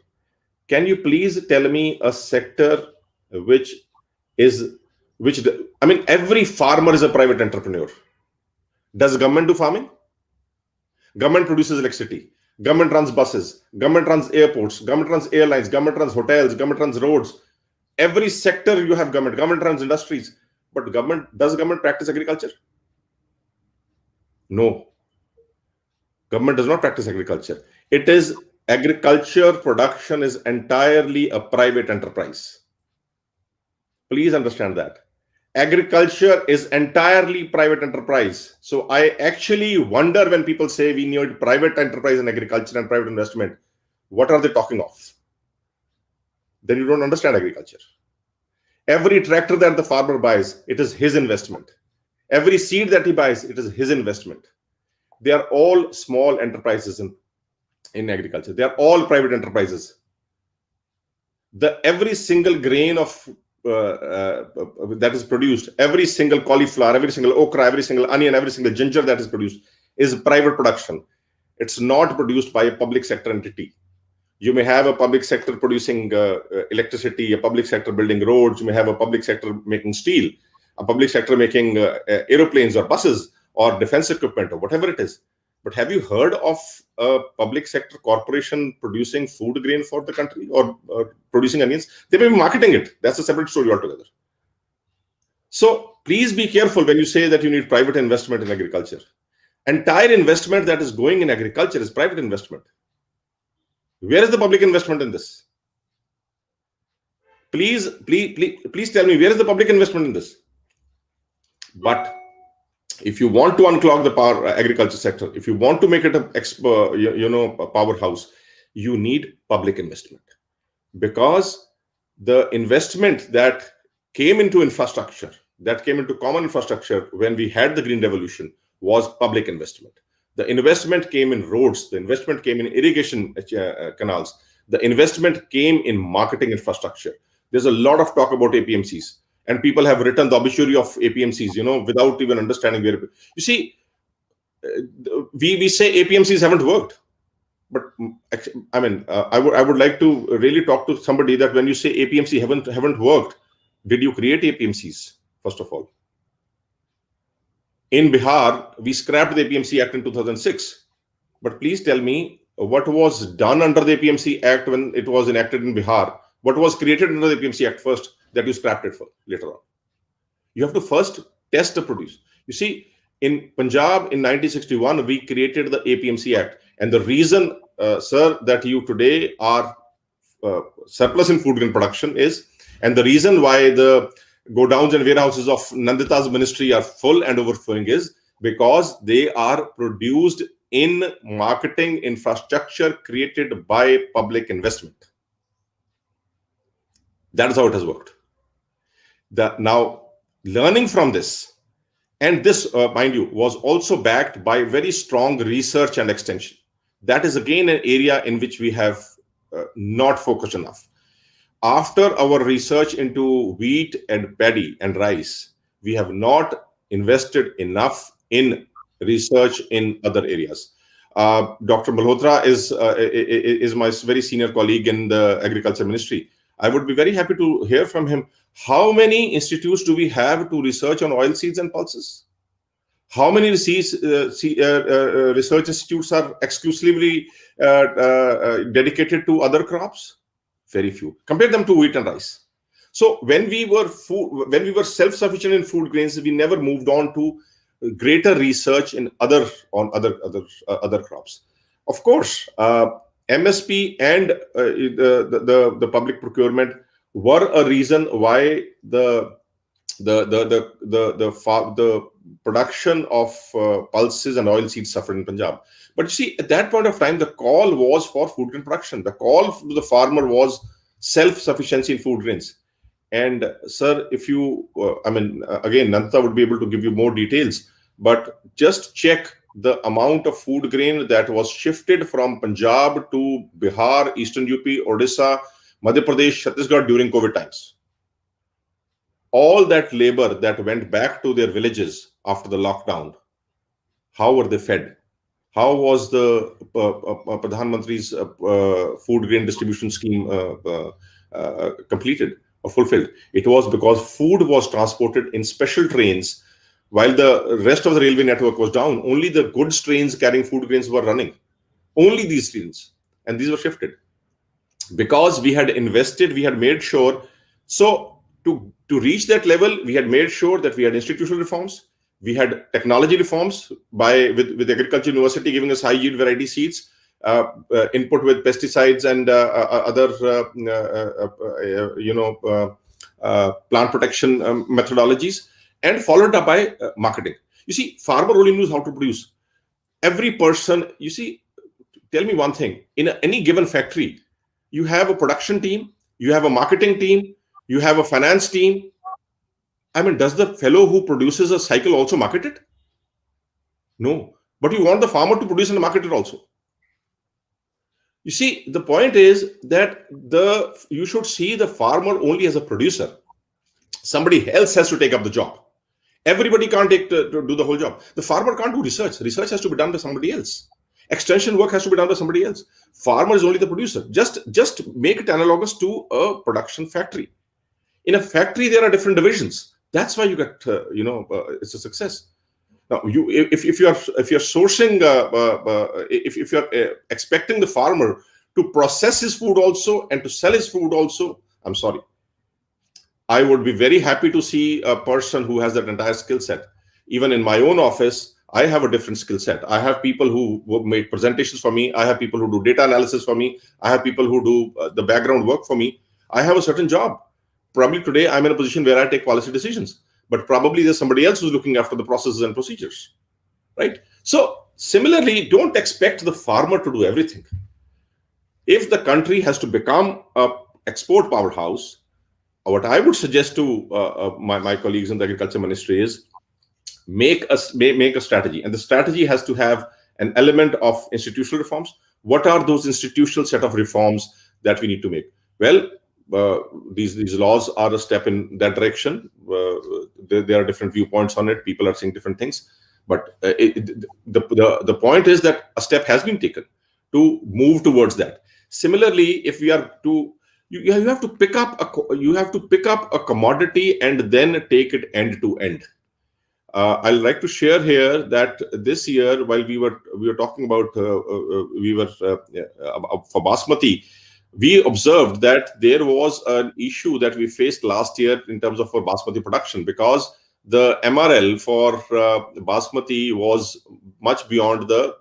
Can you please tell me a sector I mean, every farmer is a private entrepreneur. Does government do farming? Government produces electricity. Government runs buses. Government runs airports. Government runs airlines. Government runs hotels. Government runs roads. Every sector you have government. Government runs industries. But does government practice agriculture? No. Government does not practice agriculture. Agriculture production is entirely a private enterprise. Please understand that. Agriculture is entirely private enterprise. So I actually wonder when people say we need private enterprise in agriculture and private investment, what are they talking of? Then you don't understand agriculture. Every tractor that the farmer buys, it is his investment. Every seed that he buys, it is his investment. They are all small enterprises in agriculture. They are all private enterprises. Every single grain of that is produced, every single cauliflower, every single okra, every single onion, every single ginger that is produced is private production. It's not produced by a public sector entity. You may have a public sector producing electricity, a public sector building roads, you may have a public sector making steel, a public sector making aeroplanes or buses or defense equipment or whatever it is. But have you heard of a public sector corporation producing food grain for the country or producing onions? They may be marketing it. That's a separate story altogether. So please be careful when you say that you need private investment in agriculture. Entire investment that is going in agriculture is private investment. Where is the public investment in this? Please tell me, where is the public investment in this? But if you want to unclog the agriculture sector, if you want to make it a powerhouse, you need public investment, because the investment that came into infrastructure, that came into common infrastructure when we had the Green Revolution, was public investment. The investment came in roads, the investment came in irrigation canals, the investment came in marketing infrastructure. There's a lot of talk about APMCs. And people have written the obituary of APMCs, without even understanding where. You see, we say APMCs haven't worked, but I mean, I would like to really talk to somebody that when you say APMC haven't worked, did you create APMCs first of all? In Bihar, we scrapped the APMC Act in 2006, but please tell me what was done under the APMC Act when it was enacted in Bihar. What was created under the APMC Act first that you scrapped it for later on? You have to first test the produce. You see, in Punjab in 1961, we created the APMC Act. And the reason, sir, that you today are surplus in food grain production is, and the reason why the godowns and warehouses of Nandita's ministry are full and overflowing is because they are produced in marketing infrastructure created by public investment. That is how it has worked. Now, learning from this, and this, mind you, was also backed by very strong research and extension. That is again an area in which we have not focused enough. After our research into wheat and paddy and rice, we have not invested enough in research in other areas. Dr. Malhotra is my very senior colleague in the Agriculture Ministry. I would be very happy to hear from him. How many institutes do we have to research on oil seeds and pulses? How many research institutes are exclusively dedicated to other crops? Very few. Compare them to wheat and rice. So when we were self-sufficient in food grains, we never moved on to greater research in other crops. Of course, MSP and the public procurement were a reason why the production of pulses and oilseeds suffered in Punjab. But you see, at that point of time, the call was for food grain production. The call to the farmer was self-sufficiency in food grains. And sir, if you, again, Nanta would be able to give you more details, but just check the amount of food grain that was shifted from Punjab to Bihar, Eastern UP, Odisha, Madhya Pradesh, Chhattisgarh during COVID times. All that labor that went back to their villages after the lockdown, how were they fed? How was the Pradhan Mantri's food grain distribution scheme completed or fulfilled? It was because food was transported in special trains while the rest of the railway network was down. Only the goods trains carrying food grains were running. Only these trains. And these were shifted. Because we had invested, we had made sure. So to reach that level, we had made sure that we had institutional reforms, we had technology reforms with Agriculture University giving us high yield variety seeds, input with pesticides and other plant protection methodologies, and followed up by marketing. You see, farmer only knows how to produce. Every person, you see, tell me one thing: in any given factory, you have a production team, you have a marketing team, you have a finance team. I mean, does the fellow who produces a cycle also market it? No. But you want the farmer to produce and market it also. You see, the point is that you should see the farmer only as a producer. Somebody else has to take up the job. Everybody can't do the whole job. The farmer can't do research. Research has to be done by somebody else. Extension work has to be done by somebody else. Farmer is only the producer. Just make it analogous to a production factory. In a factory, there are different divisions. That's why you get, it's a success. Now, if you're sourcing, if you're expecting the farmer to process his food also and to sell his food also, I'm sorry. I would be very happy to see a person who has that entire skill set. Even in my own office, I have a different skill set. I have people who make presentations for me. I have people who do data analysis for me. I have people who do the background work for me. I have a certain job. Probably today I'm in a position where I take policy decisions, but probably there's somebody else who's looking after the processes and procedures, right? So similarly, don't expect the farmer to do everything. If the country has to become an export powerhouse, what I would suggest to my colleagues in the Agriculture Ministry is make a strategy, and the strategy has to have an element of institutional reforms. What are those institutional set of reforms that we need to make? Well, these laws are a step in that direction. There are different viewpoints on it. People are saying different things, but the point is that a step has been taken to move towards that. Similarly, if we are to you have to pick up a commodity and then take it end to end. I'd like to share here that this year, while we were talking about for basmati, we observed that there was an issue that we faced last year in terms of basmati production, because the MRL for basmati was much beyond the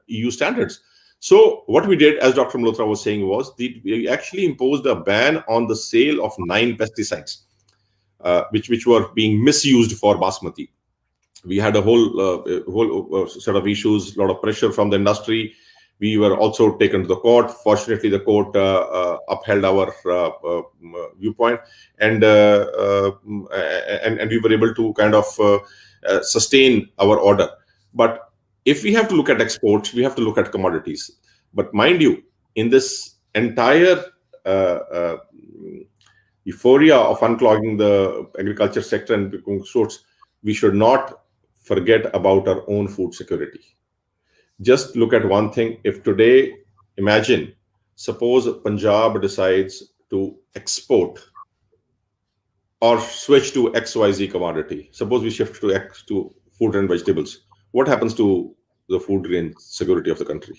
EU standards. So what we did, as Dr. Malhotra was saying, was we actually imposed a ban on the sale of 9 pesticides, which were being misused for basmati. We had a whole set of issues, a lot of pressure from the industry. We were also taken to the court. Fortunately, the court upheld our viewpoint, and we were able to kind of sustain our order. But if we have to look at exports, we have to look at commodities. But mind you, in this entire euphoria of unclogging the agriculture sector and becoming exports, we should not forget about our own food security. Just look at one thing. If today, imagine, suppose Punjab decides to export or switch to XYZ commodity. Suppose we shift to food and vegetables. What happens to the food grain security of the country?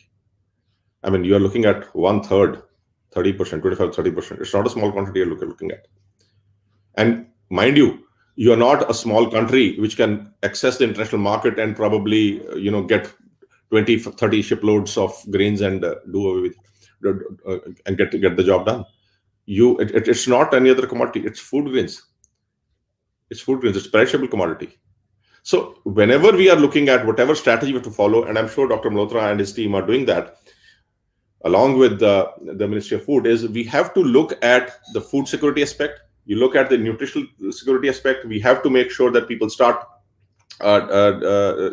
I mean, you are looking at 1/3, 30%, 25, 30%. It's not a small quantity you're looking at. And mind you, You are not a small country which can access the international market and probably get 20, 30 shiploads of grains and do away with and get the job done. It's not any other commodity. It's food grains. It's food grains. It's perishable commodity. So whenever we are looking at whatever strategy we have to follow, and I'm sure Dr. Malhotra and his team are doing that, along with the Ministry of Food, is we have to look at the food security aspect. You look at the nutritional security aspect. We have to make sure that people start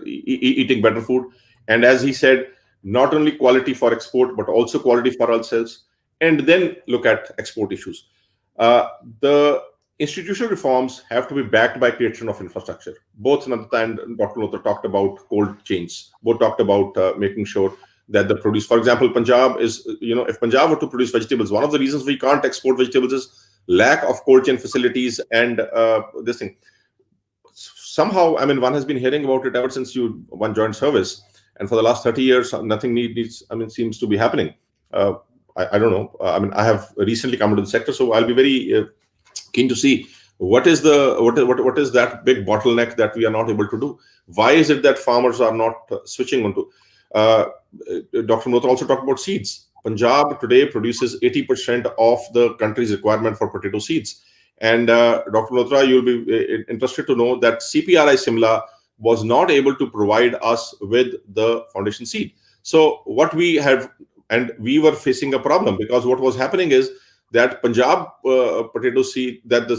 eating better food. And as he said, not only quality for export, but also quality for ourselves, and then look at export issues. The institutional reforms have to be backed by creation of infrastructure. Both Nandita and Dr. Malhotra talked about cold chains. Both talked about making sure that the produce, for example, Punjab is, if Punjab were to produce vegetables, one of the reasons we can't export vegetables is lack of cold chain facilities and this thing. Somehow, I mean, one has been hearing about it ever since one joined service, and for the last 30 years, nothing seems to be happening. I don't know. I mean, I have recently come into the sector, so I'll be very keen to see what is that big bottleneck that we are not able to do. Why is it that farmers are not switching onto? Dr. Malhotra also talked about seeds. Punjab today produces 80% of the country's requirement for potato seeds. And Dr. Malhotra, you'll be interested to know that CPRI Simla was not able to provide us with the foundation seed. So what we have, and we were facing a problem, because what was happening is that Punjab potato seed, that the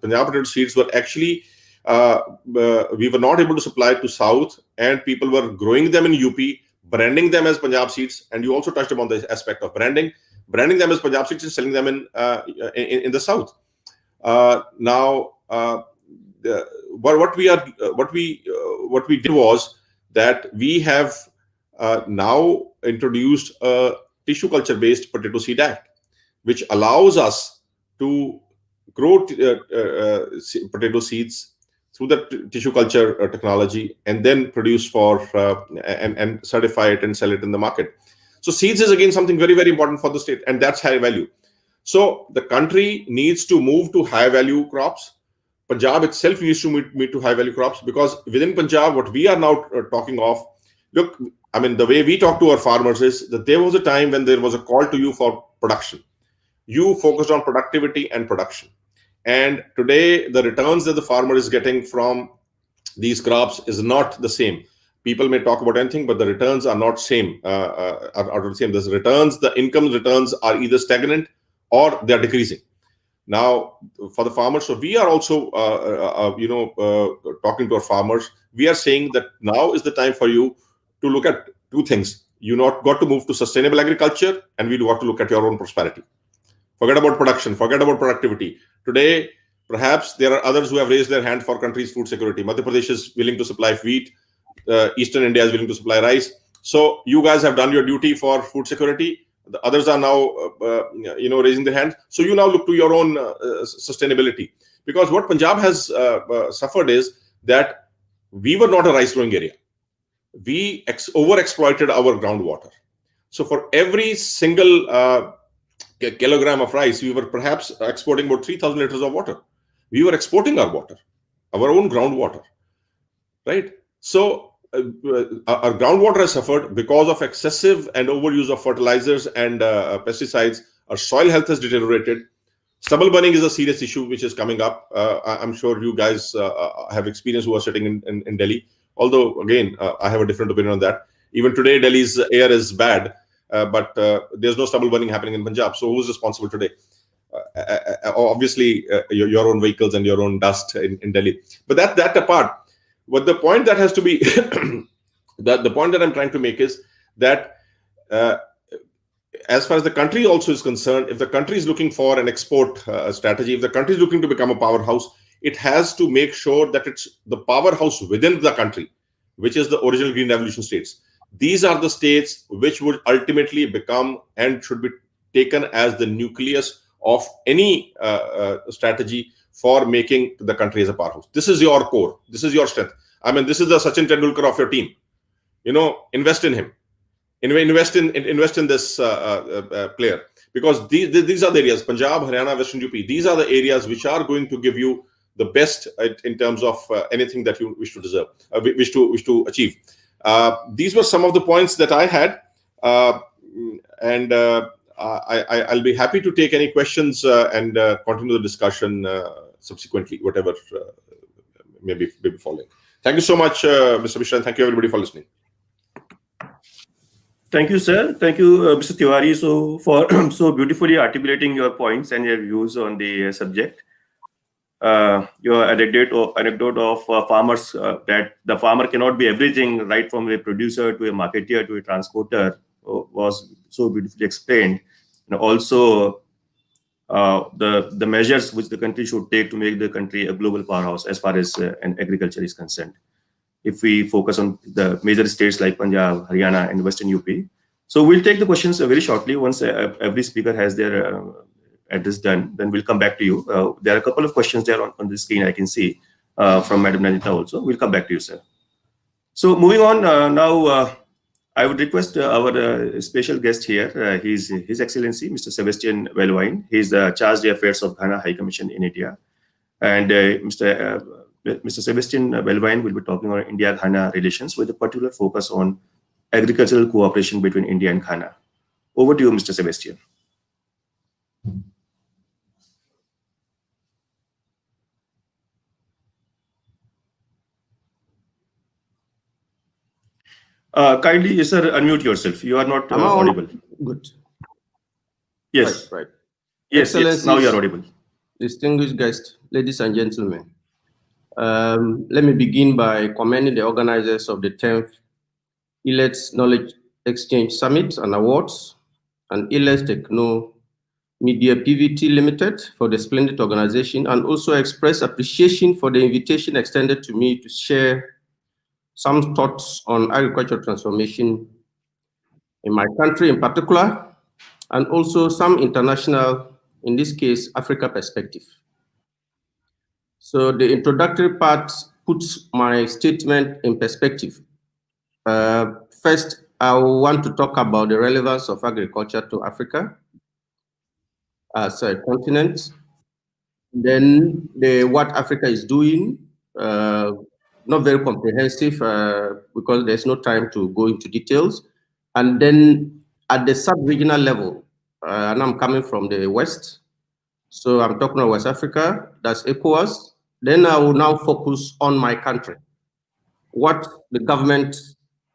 Punjab potato seeds were actually, we were not able to supply to South, and people were growing them in UP, branding them as Punjab seeds. And you also touched upon the aspect of branding them as Punjab seeds and selling them in the South. Now, what we did was that we have now introduced a tissue culture based potato seed act, which allows us to grow potato seeds through the tissue culture technology, and then produce for and certify it and sell it in the market. So seeds is again something very, very important for the state, and that's high value. So the country needs to move to high value crops. Punjab itself needs to move to high value crops, because within Punjab, what we are now talking of, look, I mean, the way we talk to our farmers is that there was a time when there was a call to you for production. You focused on productivity and production. And today, the returns that the farmer is getting from these crops is not the same. People may talk about anything, but the returns are not same. Are the same. The returns, the income returns are either stagnant or they are decreasing. Now, for the farmers, so we are also, talking to our farmers. We are saying that now is the time for you to look at two things. You not got to move to sustainable agriculture, and we got to look at your own prosperity. Forget about production, forget about productivity. Today, perhaps there are others who have raised their hand for country's food security. Madhya Pradesh is willing to supply wheat. Eastern India is willing to supply rice. So you guys have done your duty for food security. The others are now, raising their hands. So you now look to your own sustainability. Because what Punjab has suffered is that we were not a rice growing area. We overexploited our groundwater. So for every single kilogram of rice, we were perhaps exporting about 3,000 liters of water. We were exporting our water, our own groundwater, right? So our groundwater has suffered because of excessive and overuse of fertilizers and pesticides. Our soil health has deteriorated. Stubble burning is a serious issue which is coming up. I'm sure you guys have experience who are sitting in Delhi. Although, again, I have a different opinion on that. Even today, Delhi's air is bad. But there's no stubble burning happening in Punjab. So who's responsible today? Obviously, your own vehicles and your own dust in Delhi. But that apart, but the point that has to be, the point that I'm trying to make is that as far as the country also is concerned, if the country is looking for an export strategy, if the country is looking to become a powerhouse, it has to make sure that it's the powerhouse within the country, which is the original Green Revolution states. These are the states which would ultimately become and should be taken as the nucleus of any strategy for making the country as a powerhouse. This is your core. This is your strength. I mean, this is the Sachin Tendulkar of your team. Invest in him. Invest in this player, because these are the areas, Punjab, Haryana, Western UP. These are the areas which are going to give you the best in terms of anything that you wish to deserve, wish to achieve. These were some of the points that I had, and I'll be happy to take any questions and continue the discussion subsequently, whatever may be following. Thank you so much, Mr. Mishra, and thank you everybody for listening. Thank you, sir. Thank you, Mr. Tiwari, for so beautifully articulating your points and your views on the subject. Your anecdote of farmers, that the farmer cannot be everything, right from a producer to a marketer to a transporter, was so beautifully explained. And also the measures which the country should take to make the country a global powerhouse as far as agriculture is concerned. If we focus on the major states like Punjab, Haryana, and Western UP. So we'll take the questions very shortly. Once every speaker has their address done, then we'll come back to you. There are a couple of questions there on the screen I can see from Madam Nanita also. We'll come back to you, sir. So moving on now, I would request our special guest here, His Excellency, Mr. Sebastian Velwine. He's the Charge d'Affaires of Ghana High Commission in India. And Mr. Sebastian Velwine will be talking on India-Ghana relations with a particular focus on agricultural cooperation between India and Ghana. Over to you, Mr. Sebastian. Kindly, sir, unmute yourself. You are not audible. Good. Yes. Right. Yes, now you are audible. Distinguished guests, ladies and gentlemen. Let me begin by commending the organizers of the 10th Elets Knowledge Exchange Summit and Awards, and Elets Technomedia PVT Limited for the splendid organization, and also express appreciation for the invitation extended to me to share some thoughts on agricultural transformation in my country in particular, and also some international, in this case, Africa perspective. So the introductory part puts my statement in perspective. First, I want to talk about the relevance of agriculture to Africa as a continent. Then what Africa is doing, not very comprehensive because there's no time to go into details. And then at the sub-regional level, and I'm coming from the West, so I'm talking about West Africa, that's ECOWAS. Then I will now focus on my country. What the government,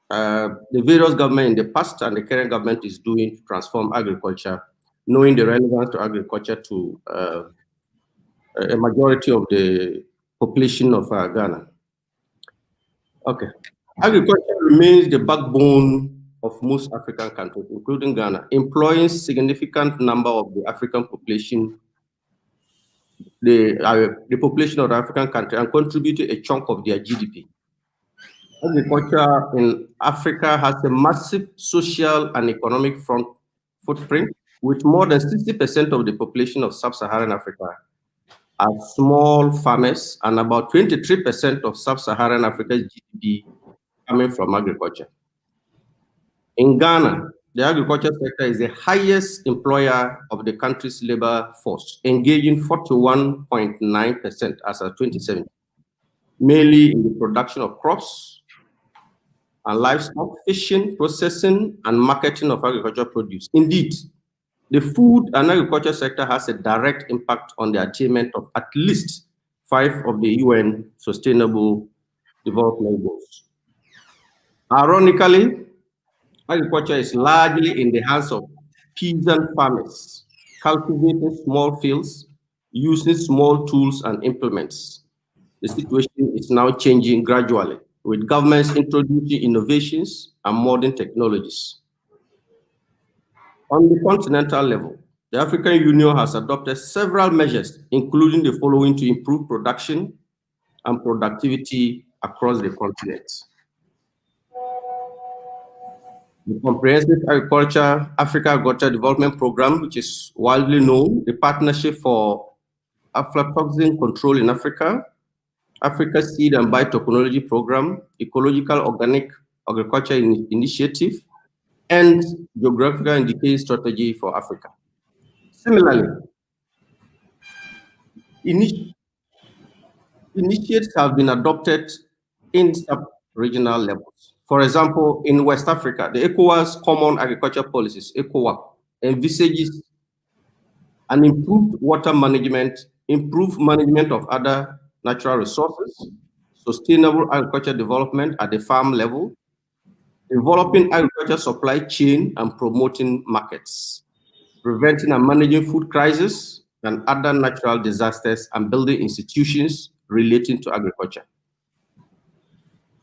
the various government in the past and the current government is doing to transform agriculture, knowing the relevance to agriculture to a majority of the population of Ghana. Okay. Agriculture remains the backbone of most African countries, including Ghana, employing significant number of the African population, the population of the African country, and contributing a chunk of their GDP. Agriculture in Africa has a massive social and economic footprint, with more than 60% of the population of sub-Saharan Africa are small farmers, and about 23% of sub-Saharan Africa's GDP coming from agriculture. In Ghana, the agriculture sector is the highest employer of the country's labor force, engaging 41.9% as of 2017, mainly in the production of crops and livestock, fishing, processing, and marketing of agricultural produce. Indeed, the food and agriculture sector has a direct impact on the attainment of at least 5 of the UN Sustainable Development Goals. Ironically, agriculture is largely in the hands of peasant farmers, cultivating small fields, using small tools and implements. The situation is now changing gradually, with governments introducing innovations and modern technologies. On the continental level, the African Union has adopted several measures, including the following, to improve production and productivity across the continent. The Comprehensive Agriculture Africa Agriculture Development Program, which is widely known, the Partnership for Aflatoxin Control in Africa, Africa Seed and Biotechnology Program, Ecological Organic Agriculture Initiative, and Geographical Indicating Strategy for Africa. Similarly, Initiatives have been adopted in sub-regional levels. For example, in West Africa, the ECOWAS Common Agriculture Policies, ECOWAP, envisages an improved water management, improved management of other natural resources, sustainable agriculture development at the farm level, developing agriculture supply chain and promoting markets, preventing and managing food crises and other natural disasters, and building institutions relating to agriculture.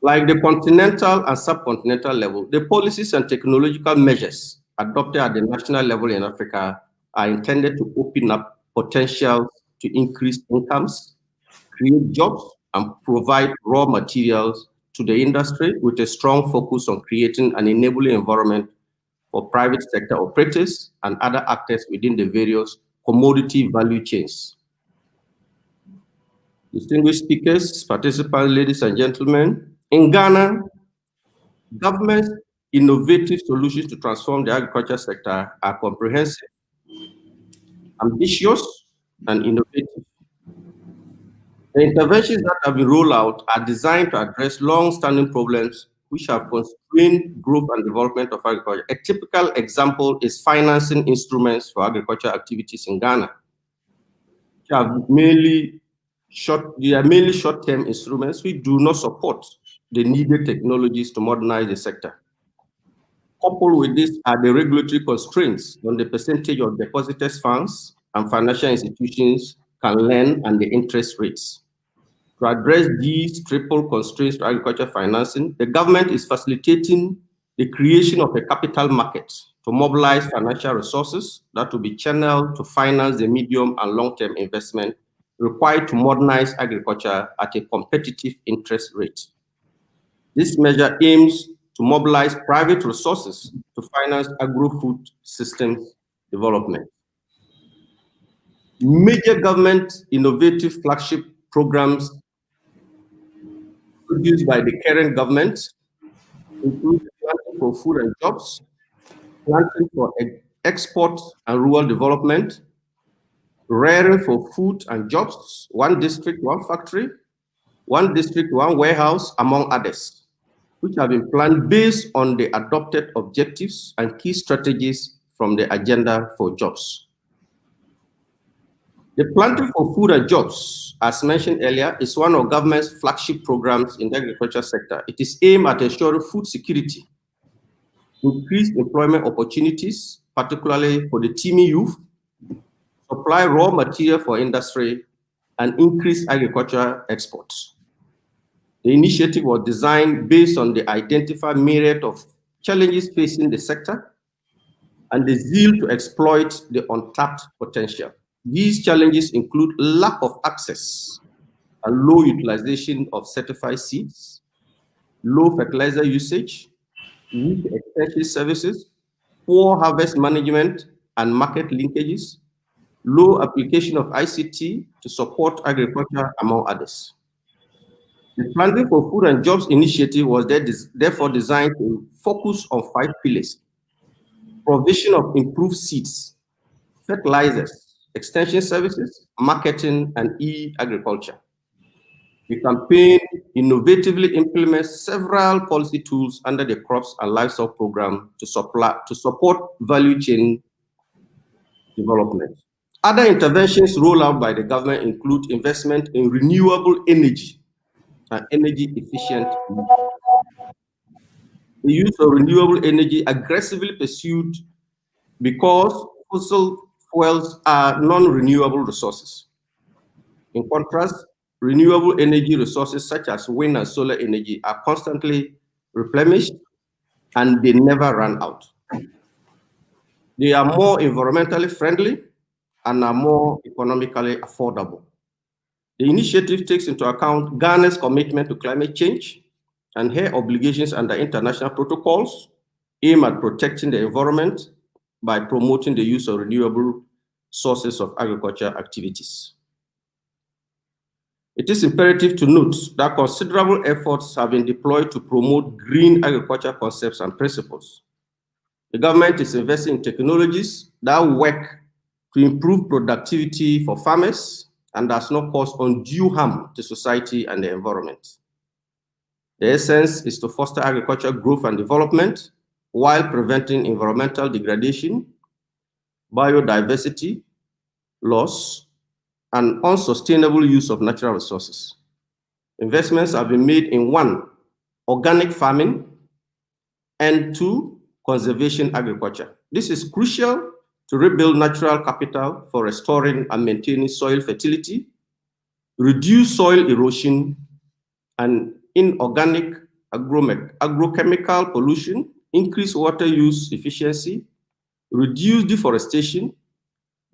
Like the continental and subcontinental level, the policies and technological measures adopted at the national level in Africa are intended to open up potential to increase incomes, create jobs, and provide raw materials to the industry with a strong focus on creating an enabling environment for private sector operators and other actors within the various commodity value chains. Distinguished speakers, participants, ladies and gentlemen, in Ghana, government's innovative solutions to transform the agriculture sector are comprehensive, ambitious, and innovative. The interventions that have been rolled out are designed to address long-standing problems which have constrained growth and development of agriculture. A typical example is financing instruments for agriculture activities in Ghana. They are mainly short-term instruments which do not support the needed technologies to modernize the sector. Coupled with this are the regulatory constraints on the percentage of deposited funds and financial institutions can lend and the interest rates. To address these triple constraints to agriculture financing, the government is facilitating the creation of a capital market to mobilize financial resources that will be channeled to finance the medium and long-term investment required to modernize agriculture at a competitive interest rate. This measure aims to mobilize private resources to finance agro-food systems development. Major government innovative flagship programs produced by the current government include planting for food and jobs, planting for export and rural development, rearing for food and jobs, one district, one factory, one district, one warehouse, among others, which have been planned based on the adopted objectives and key strategies from the Agenda for Jobs. The Planting for Food and Jobs, as mentioned earlier, is one of government's flagship programs in the agriculture sector. It is aimed at ensuring food security, increase employment opportunities, particularly for the teeming youth, supply raw material for industry, and increase agriculture exports. The initiative was designed based on the identified myriad of challenges facing the sector and the zeal to exploit the untapped potential. These challenges include lack of access and low utilization of certified seeds, low fertilizer usage, weak extension services, poor harvest management and market linkages, low application of ICT to support agriculture, among others. The Planting for Food and Jobs initiative was therefore designed to focus on 5 pillars: provision of improved seeds, fertilizers, extension services, marketing, and e-agriculture. The campaign innovatively implements several policy tools under the Crops and Livestock Program to support value chain development. Other interventions rolled out by the government include investment in renewable energy and energy efficient use. The use of renewable energy aggressively pursued because fossil fuels are non-renewable resources. In contrast, renewable energy resources such as wind and solar energy are constantly replenished and they never run out. They are more environmentally friendly and are more economically affordable. The initiative takes into account Ghana's commitment to climate change and her obligations under international protocols aimed at protecting the environment by promoting the use of renewable sources of agriculture activities. It is imperative to note that considerable efforts have been deployed to promote green agriculture concepts and principles. The government is investing in technologies that work to improve productivity for farmers and does not cause undue harm to society and the environment. The essence is to foster agricultural growth and development while preventing environmental degradation, biodiversity loss, and unsustainable use of natural resources. Investments have been made in 1, organic farming, and 2, conservation agriculture. This is crucial to rebuild natural capital for restoring and maintaining soil fertility, reduce soil erosion, and inorganic agrochemical pollution, increase water use efficiency, reduce deforestation,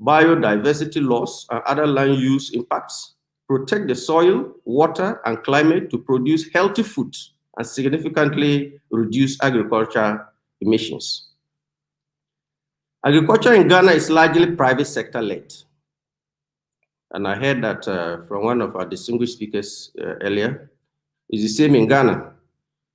biodiversity loss, and other land use impacts, protect the soil, water, and climate to produce healthy food, and significantly reduce agriculture emissions. Agriculture in Ghana is largely private sector led. And I heard that from one of our distinguished speakers earlier. It's the same in Ghana.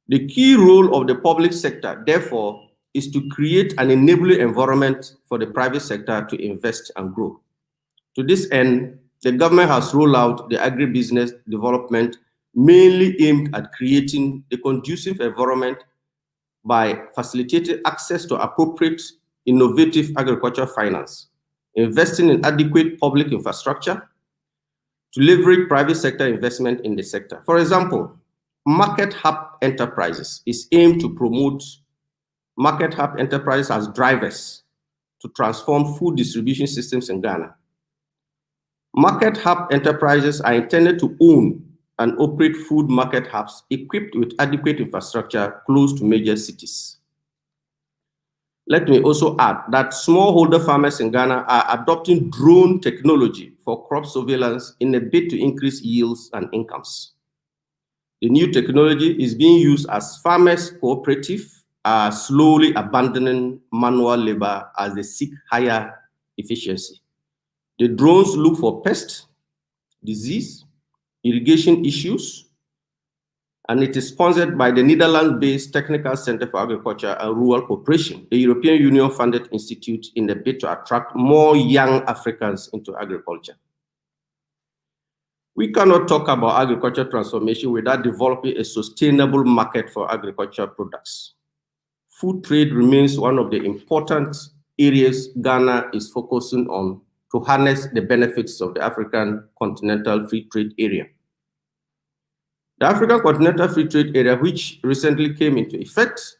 The key role of the public sector, therefore, is to create an enabling environment for the private sector to invest and grow. To this end, the government has rolled out the agribusiness development mainly aimed at creating a conducive environment by facilitating access to appropriate, innovative agricultural finance, investing in adequate public infrastructure to leverage private sector investment in the sector. For example, Market Hub Enterprises is aimed to promote Market Hub Enterprises as drivers to transform food distribution systems in Ghana. Market Hub Enterprises are intended to own and operate food market hubs equipped with adequate infrastructure close to major cities. Let me also add that smallholder farmers in Ghana are adopting drone technology for crop surveillance in a bid to increase yields and incomes. The new technology is being used as farmers cooperative are slowly abandoning manual labor as they seek higher efficiency. The drones look for pest, disease, irrigation issues, and it is sponsored by the Netherlands-based Technical Center for Agriculture and Rural Cooperation, a European Union-funded institute in the bid to attract more young Africans into agriculture. We cannot talk about agriculture transformation without developing a sustainable market for agricultural products. Food trade remains one of the important areas Ghana is focusing on to harness the benefits of the African Continental Free Trade Area. The African Continental Free Trade Area, which recently came into effect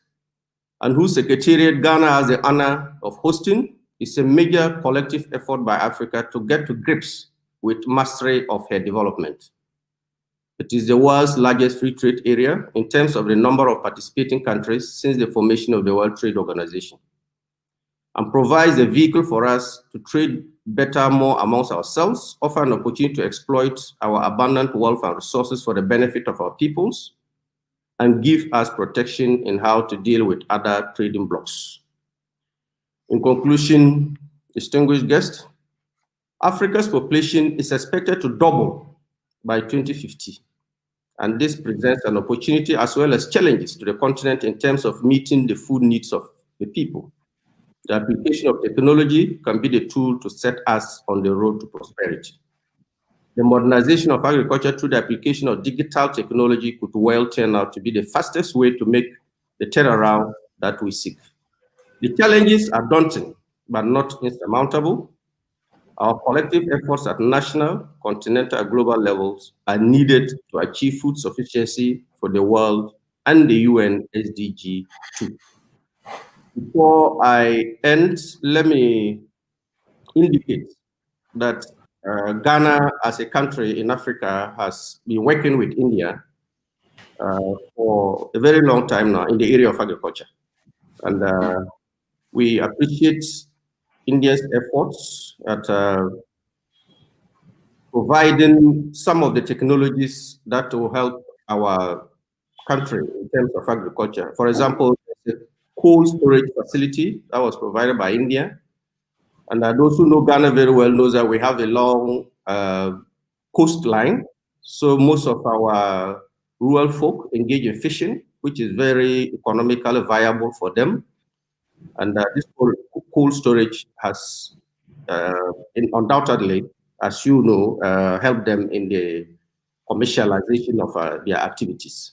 and whose secretariat Ghana has the honor of hosting, is a major collective effort by Africa to get to grips with mastery of her development. It is the world's largest free trade area in terms of the number of participating countries since the formation of the World Trade Organization, and provides a vehicle for us to trade better more amongst ourselves, offer an opportunity to exploit our abundant wealth and resources for the benefit of our peoples, and give us protection in how to deal with other trading blocs. In conclusion, distinguished guests, Africa's population is expected to double by 2050, and this presents an opportunity as well as challenges to the continent in terms of meeting the food needs of the people. The application of technology can be the tool to set us on the road to prosperity. The modernization of agriculture through the application of digital technology could well turn out to be the fastest way to make the turnaround that we seek. The challenges are daunting, but not insurmountable. Our collective efforts at national, continental, and global levels are needed to achieve food sufficiency for the world and the UN SDG 2. Before I end, let me indicate that Ghana as a country in Africa has been working with India for a very long time now in the area of agriculture. And we appreciate India's efforts at providing some of the technologies that will help our country in terms of agriculture. For example, the cold storage facility that was provided by India. And those who know Ghana very well knows that we have a long coastline. So most of our rural folk engage in fishing, which is very economically viable for them. And this cold storage has undoubtedly as you know, help them in the commercialization of their activities.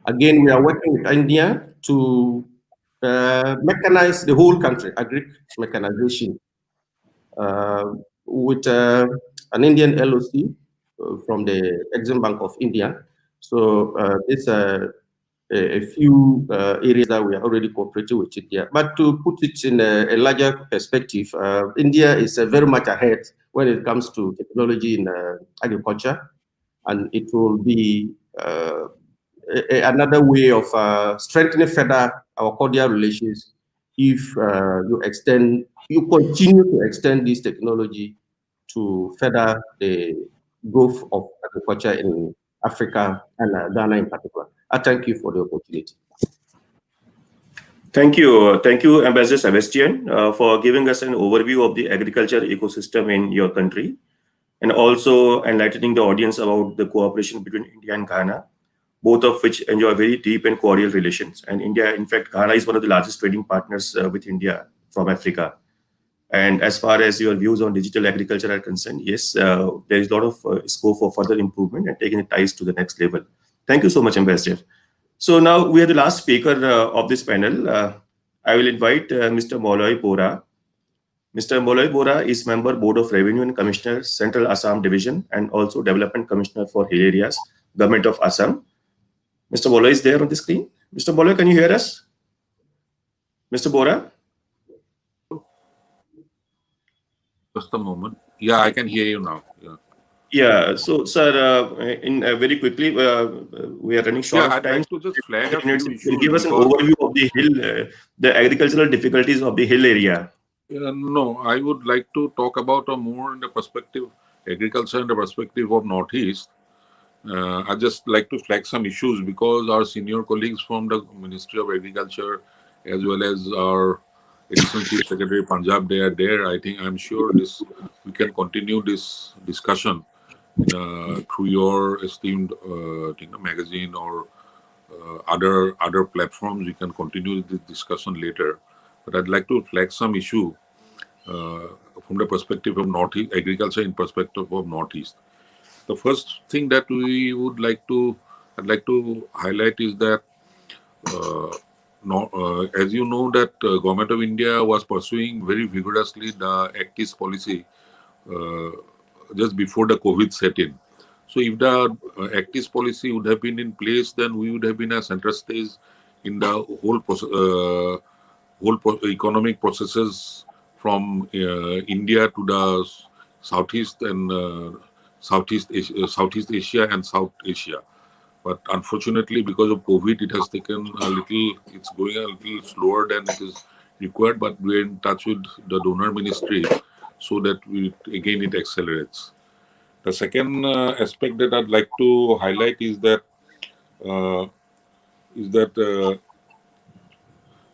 Again, we are working with India to mechanize the whole country, agri mechanization, with an Indian LOC from the Exim Bank of India. So this a few areas that we are already cooperating with India. But to put it in a larger perspective, India is very much ahead when it comes to technology in agriculture, and it will be another way of strengthening further our cordial relations if you continue to extend this technology to further the growth of agriculture in Africa and Ghana in particular. I thank you for the opportunity. Thank you, Ambassador Sebastian, for giving us an overview of the agriculture ecosystem in your country, and also enlightening the audience about the cooperation between India and Ghana, both of which enjoy very deep and cordial relations. And India, in fact, Ghana is one of the largest trading partners with India from Africa. And as far as your views on digital agriculture are concerned, yes, there is a lot of scope for further improvement and taking the ties to the next level. Thank you so much, Ambassador. So now we are the last speaker of this panel. I will invite Mr. Moloy Bora. Mr. Moloy Bora is member Board of Revenue and Commissioner, Central Assam Division, and also Development Commissioner for Hill Areas, Government of Assam. Mr. Moloy is there on the screen. Mr. Moloy, can you hear us? Mr. Bora? Just a moment. Yeah, I can hear you now. Yeah. Yeah. So, sir, very quickly, we are running short of time. I'd like to just flag a few issues. Can you give us an overview of the hill, the agricultural difficulties of the hill area? No, I would like to talk about more in the perspective, agriculture in the perspective of Northeast. I'd just like to flag some issues because our senior colleagues from the Ministry of Agriculture, as well as our Additional Chief Secretary Punjab, they are there. I'm sure we can continue this discussion through your esteemed magazine or other platforms. We can continue this discussion later. But I'd like to flag some issue from the perspective of Northeast, agriculture in perspective of Northeast. The first thing that I'd like to highlight is that, as you know, that Government of India was pursuing very vigorously the Act East policy just before the COVID set in. So if the Act East policy would have been in place, then we would have been a center stage in the whole economic processes from India to the Southeast and Southeast Asia and South Asia. But unfortunately, because of COVID, it has taken it's going a little slower than it is required, but we're in touch with the donor ministry so that it accelerates. The second aspect that I'd like to highlight is that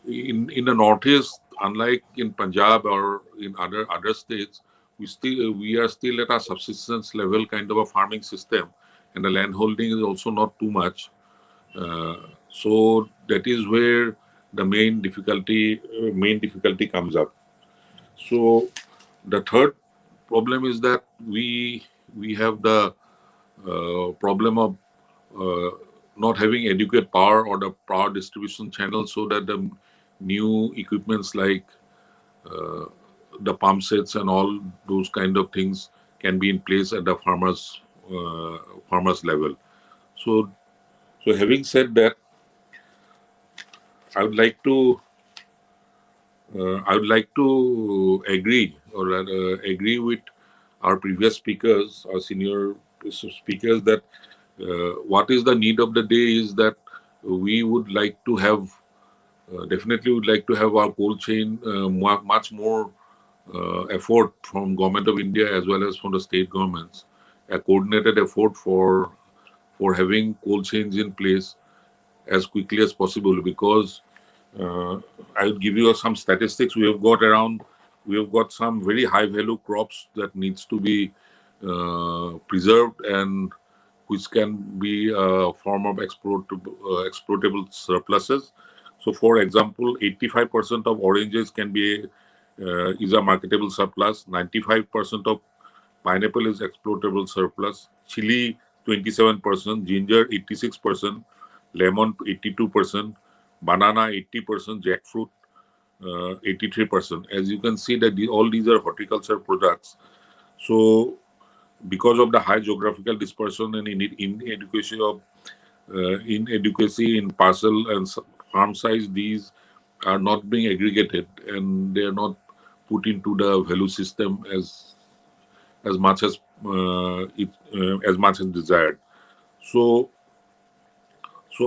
in the Northeast, unlike in Punjab or in other states, we are still at a subsistence level kind of a farming system, and the land holding is also not too much. So that is where the main difficulty comes up. So the third problem is that we have the problem of not having adequate power or the power distribution channel, so that the new equipments like the pump sets and all those kind of things can be in place at the farmers level. So having said that, I would like to agree with our previous speakers, our senior speakers, that what is the need of the day is that we would like to have definitely would like to have our cold chain much more effort from Government of India as well as from the state governments, a coordinated effort for having cold chains in place as quickly as possible. Because I'll give you some statistics. We have got some very high value crops that needs to be preserved and which can be a form of exportable surpluses. So, for example, 85% of oranges can be is a marketable surplus. 95% of pineapple is exportable surplus, chili 27%, ginger 86%, lemon 82%, banana 80%, jackfruit 83%. As you can see that all these are horticulture products. So because of the high geographical dispersion and inadequacy in parcel and farm size, these are not being aggregated and they are not put into the value system as much as as much as desired. So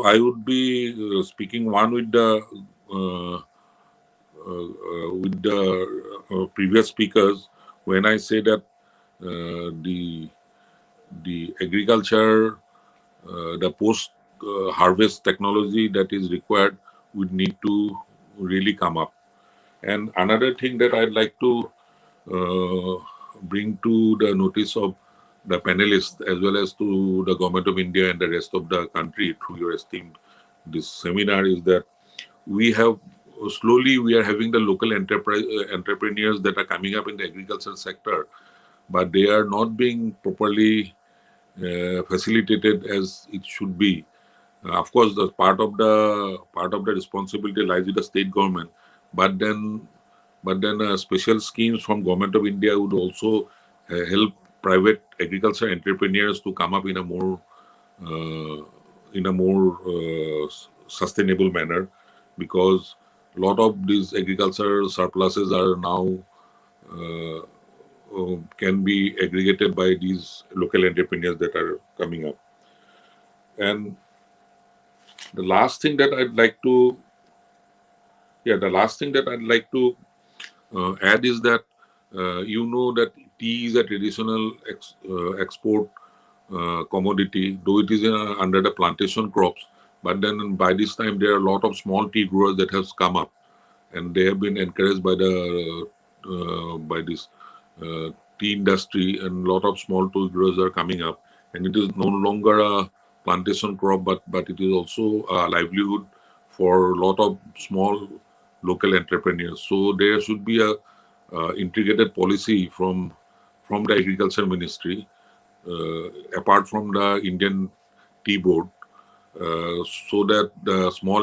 I would be speaking one with the previous speakers when I say that the agriculture, the post harvest technology that is required would need to really come up. And another thing that I'd like to bring to the notice of the panelists as well as to the government of India and the rest of the country through your esteemed this seminar is that we are having the local entrepreneurs that are coming up in the agricultural sector, but they are not being properly facilitated as it should be. Of course, the part of the responsibility lies with the state government, but then special schemes from government of India would also help private agriculture entrepreneurs to come up in a more sustainable manner, because a lot of these agricultural surpluses are now can be aggregated by these local entrepreneurs that are coming up. And the last thing that I'd like to add is that you know that tea is a traditional export commodity, though it is under the plantation crops. But then by this time, there are a lot of small tea growers that has come up, and they have been encouraged by this tea industry, and a lot of small tea growers are coming up, and it is no longer a plantation crop, but it is also a livelihood for a lot of small local entrepreneurs. So there should be a integrated policy from the agriculture ministry, apart from the Indian Tea Board, so that the small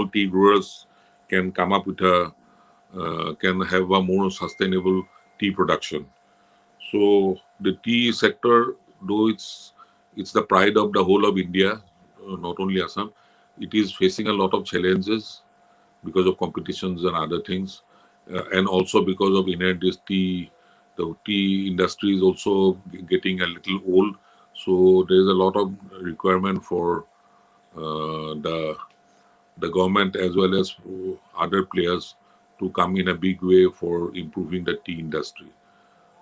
tea growers can come up with can have a more sustainable tea production. So the tea sector, though it's the pride of the whole of India, not only Assam, it is facing a lot of challenges because of competitions and other things, and also because of the tea industry is also getting a little old. So there is a lot of requirement for the government as well as other players to come in a big way for improving the tea industry.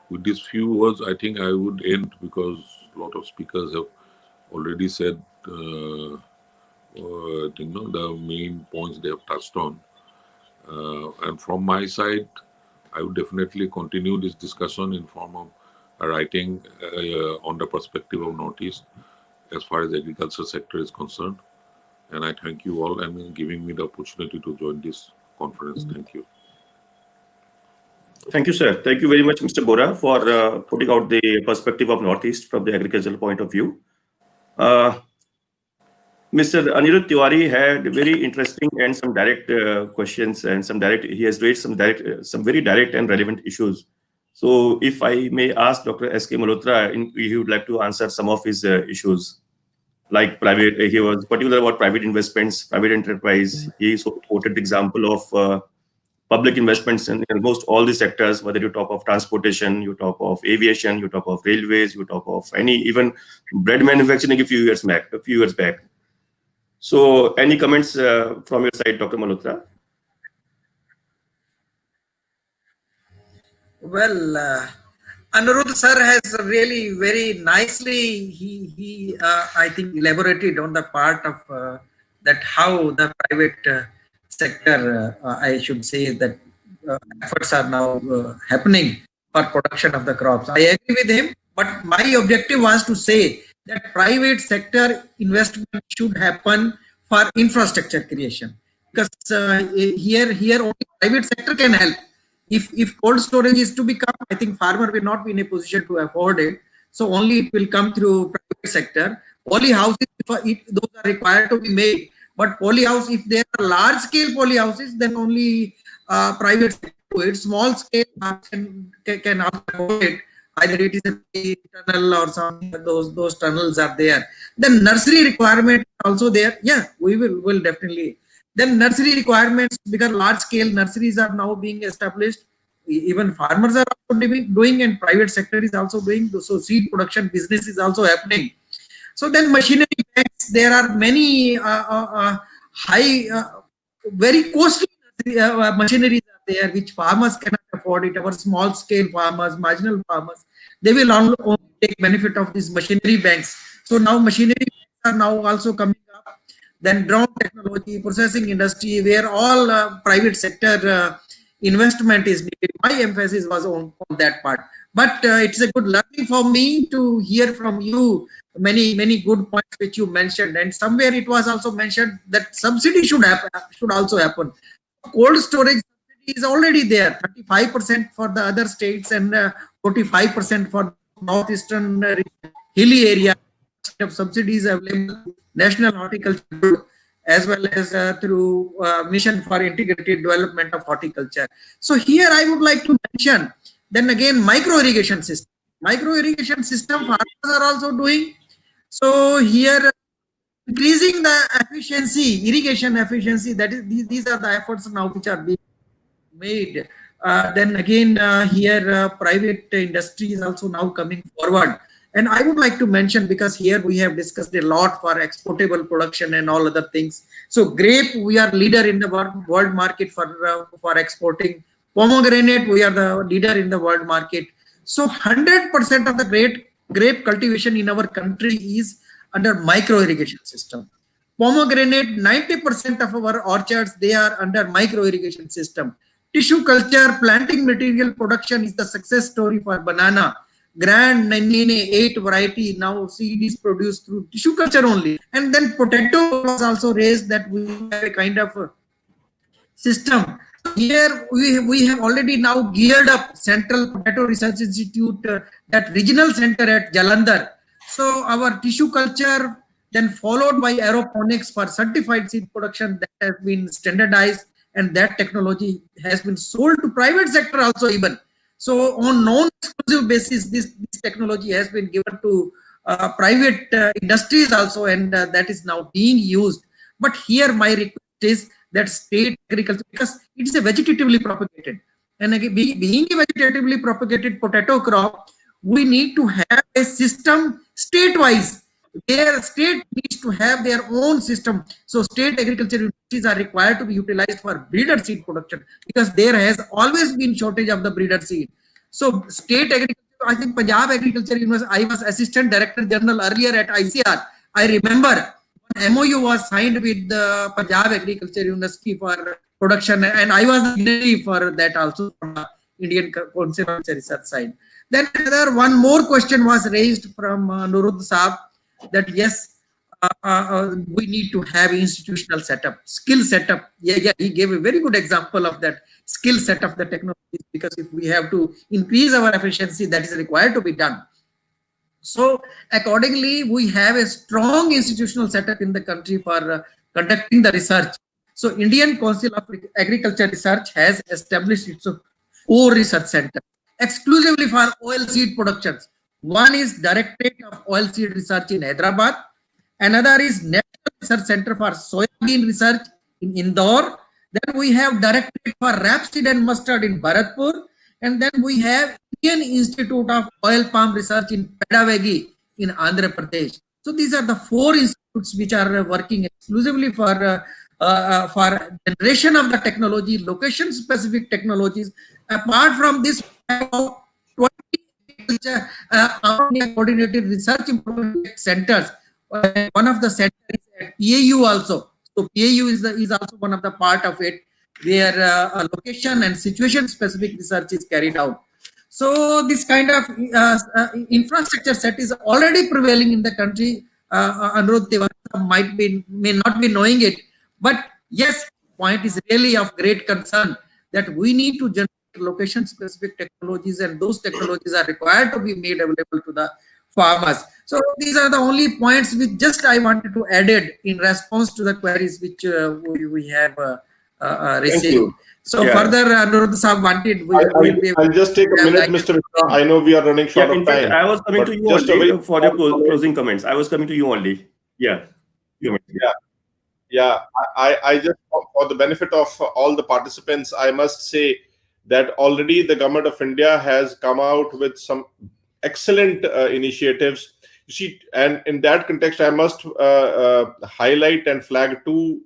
With these few words, I think I would end, because a lot of speakers have already said the main points they have touched on. And from my side, I would definitely continue this discussion in form of writing on the perspective of Northeast as far as the agriculture sector is concerned. And I thank you all and giving me the opportunity to join this conference. Thank you. Thank you, sir. Thank you very much, Mr. Bora, for putting out the perspective of Northeast from the agricultural point of view. Mr. Anirudh Tiwari had very interesting and some direct questions, and he has raised some very direct and relevant issues. So if I may ask Dr. S.K. Malhotra, he would like to answer some of his issues, like he was particular about private investments, private enterprise. He quoted the example of public investments in almost all the sectors, whether you talk of transportation, you talk of aviation, you talk of railways, you talk of even bread manufacturing a few years back. So any comments from your side, Dr. Malhotra? Well, Anirudh sir has really very nicely, he I think elaborated on the part of that how the private sector, I should say that efforts are now happening for production of the crops. I agree with him, but my objective was to say that private sector investment should happen for infrastructure creation, because here only private sector can help. If cold storage is to become, I think farmer will not be in a position to afford it. So only it will come through private sector. Poly houses, those are required to be made. But poly house, if there are large scale poly houses, then only private sector do it. Small scale can also afford it. Either it is a tunnel or something. Those tunnels are there. Then nursery requirement also there. Yeah, will definitely. Then nursery requirements, because large scale nurseries are now being established. Even farmers are also doing, and private sector is also doing. So seed production business is also happening. So then machinery banks, there are many high, very costly machineries are there which farmers cannot afford it. Our small scale farmers, marginal farmers, they will only take benefit of these machinery banks. So now machinery banks are now also coming up. Then drone technology, processing industry, where all private sector investment is needed. My emphasis was on that part. But it's a good learning for me to hear from you many good points which you mentioned. And somewhere it was also mentioned that subsidy should also happen. Cold storage subsidy is already there, 35% for the other states and 45% for northeastern hilly area. Subsidies available, National Horticulture Board, as well as through Mission for Integrated Development of Horticulture. So here I would like to mention, then again, micro irrigation system. Micro irrigation system farmers are also doing. So here, increasing the efficiency, irrigation efficiency, that is, these are the efforts now which are being made. Then again, here private industry is also now coming forward. And I would like to mention, because here we have discussed a lot for exportable production and all other things. So grape, we are leader in the world market for exporting. Pomegranate, we are the leader in the world market. So 100% of the grape cultivation in our country is under micro irrigation system. Pomegranate, 90% of our orchards, they are under micro irrigation system. Tissue culture, planting material production is the success story for banana. Grand Nene 8 variety now seed is produced through tissue culture only. And then potato was also raised, that we have a kind of system. Here we have already now geared up Central Potato Research Institute, that regional center at Jalandhar. So our tissue culture, then followed by aeroponics for certified seed production, that has been standardized, and that technology has been sold to private sector also even. So on non-exclusive basis, this technology has been given to private industries also, and that is now being used. But here my request is that state agriculture, because it is a vegetatively propagated, and again, being a vegetatively propagated potato crop, we need to have a system state-wise. Their state needs to have their own system. So state agriculture universities are required to be utilized for breeder seed production, because there has always been shortage of the breeder seed. So state agriculture, I think Punjab Agriculture University, I was Assistant Director General earlier at ICR. I remember one MOU was signed with the Punjab Agriculture University for production, and I was the dignitary for that also from the Indian Council of Research side. Then another one more question was raised from Nurud Saab, that yes, we need to have institutional setup, skill setup. Yeah, he gave a very good example of that skill set of the technologies, because if we have to increase our efficiency, that is required to be done. So accordingly, we have a strong institutional setup in the country for conducting the research. So Indian Council of Agriculture Research has established its 4 research centers exclusively for oil seed productions. One is Directorate of Oilseed Research in Hyderabad. Another is National Research Center for Soybean Research in Indore. Then we have Directorate for Rapeseed and Mustard in Bharatpur. And then we have Indian Institute of Oil Palm Research in Pedavagi in Andhra Pradesh. So these are the 4 institutes which are working exclusively for generation of the technology, location-specific technologies. Apart from this, we have 20 coordinated research improvement centers. One of the centers is at PAU also. So PAU is also one of the part of it, where location and situation specific research is carried out. So this kind of infrastructure set is already prevailing in the country. Anirudh Devasa may not be knowing it, but yes, point is really of great concern that we need to generate location-specific technologies, and those technologies are required to be made available to the farmers. So these are the only points which just I wanted to add it in response to the queries which we have received. So further, Anuruddha Sahab wanted, I'll just take a minute, Mr. Mishra. I know we are running short in of fact, time. I was coming to you just only for your closing comments. I was coming to you only. Yeah. Yeah, I just, for the benefit of all the participants, I must say that already the government of India has come out with some excellent initiatives. You see, and in that context, I must highlight and flag two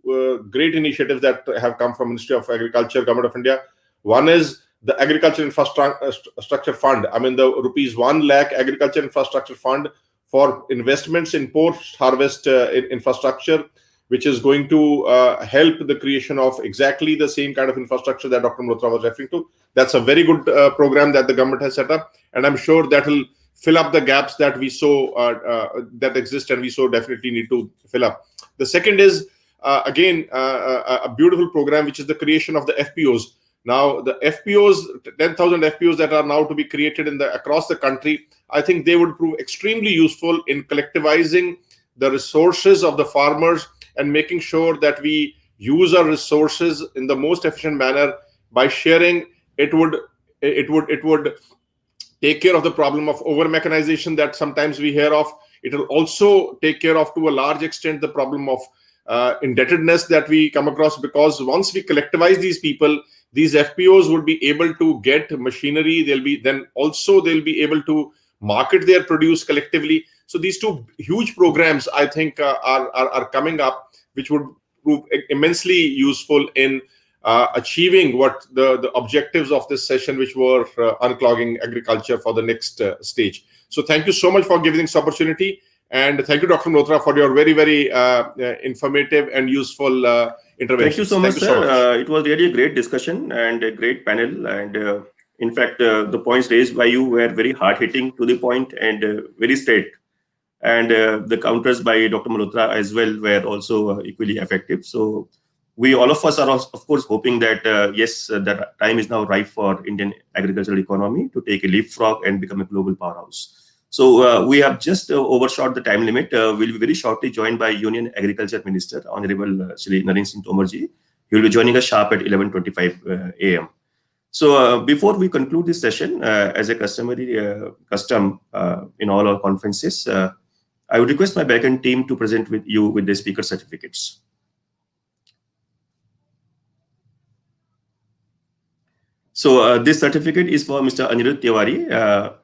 great initiatives that have come from Ministry of Agriculture, Government of India. One is the Agriculture Infrastructure Fund. I mean, the rupees 1 lakh Agriculture Infrastructure Fund for investments in post-harvest infrastructure, which is going to help the creation of exactly the same kind of infrastructure that Dr. Malhotra was referring to. That's a very good program that the government has set up, and I'm sure that will fill up the gaps that we saw that exist, and we so definitely need to fill up. The second is again a beautiful program, which is the creation of the Fbos. Now, the Fbos, 10,000 Fbos that are now to be created across the country, I think they would prove extremely useful in collectivizing the resources of the farmers and making sure that we use our resources in the most efficient manner by sharing. It would take care of the problem of over mechanization that sometimes we hear of. It will also take care of, to a large extent, the problem of indebtedness that we come across, because once we collectivize these people, these Fbos would be able to get machinery. They'll be able to market their produce collectively. So these two huge programs, I think, are coming up, which would prove immensely useful in achieving what the objectives of this session, which were unclogging agriculture for the next stage. So thank you so much for giving this opportunity. And thank you, Dr. Malhotra, for your very, very informative and useful intervention. Thank you so much, sir. It was really a great discussion and a great panel. And in fact, the points raised by you were very hard-hitting, to the point, and very straight. And the counters by Dr. Malhotra as well were also equally effective. So all of us are, of course, hoping that, yes, that time is now ripe for Indian agricultural economy to take a leapfrog and become a global powerhouse. So we have just overshot the time limit. We'll be very shortly joined by Union Agriculture Minister, Honorable Shri Narendra Singh Tomar ji. He will be joining us sharp at 11:25 a.m. So before we conclude this session, as a customary custom in all our conferences, I would request my backend team to present with you with the speaker certificates. So this certificate is for Mr. Anirudh Tiwari,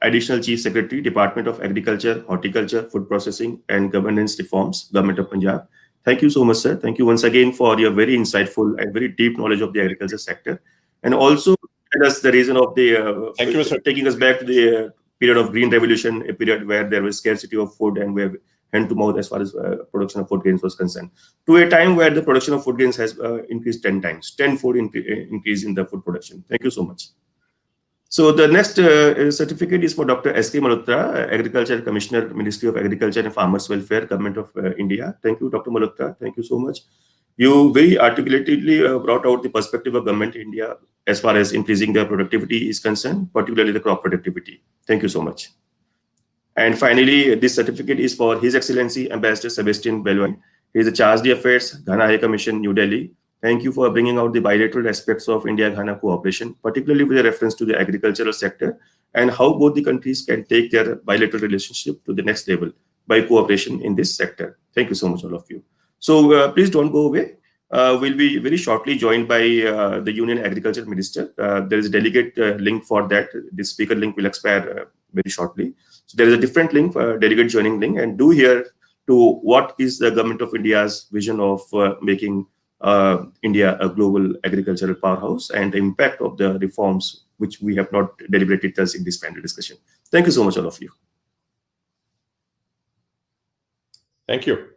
Additional Chief Secretary, Department of Agriculture, Horticulture, Food Processing and Governance Reforms, Government of Punjab. Thank you so much, sir. Thank you once again for your very insightful and very deep knowledge of the agriculture sector, and also tell us the reason of the thank you, sir, taking us back to the period of Green Revolution, a period where there was scarcity of food and where hand to mouth as far as production of food grains was concerned, to a time where the production of food grains has increased 10 times, 10-fold increase in the food production. Thank you so much. So the next certificate is for Dr. S.K. Malhotra, Agriculture Commissioner, Ministry of Agriculture and Farmers Welfare, Government of India. Thank you, Dr. Malhotra. Thank you so much. You very articulately brought out the perspective of Government of India as far as increasing their productivity is concerned, particularly the crop productivity. Thank you so much. And finally, this certificate is for His Excellency Ambassador Sebastian Belwan. He is the Charge d'Affaires, Ghana High Commission, New Delhi. Thank you for bringing out the bilateral aspects of India-Ghana cooperation, particularly with reference to the agricultural sector and how both the countries can take their bilateral relationship to the next level by cooperation in this sector. Thank you so much, all of you. So please don't go away. We'll be very shortly joined by the Union Agriculture Minister. There is a delegate link for that. This speaker link will expire very shortly. So there is a different link, delegate joining link, and do hear to what is the Government of India's vision of making India a global agricultural powerhouse and the impact of the reforms which we have not deliberated thus in this panel discussion. Thank you so much, all of you. Thank you.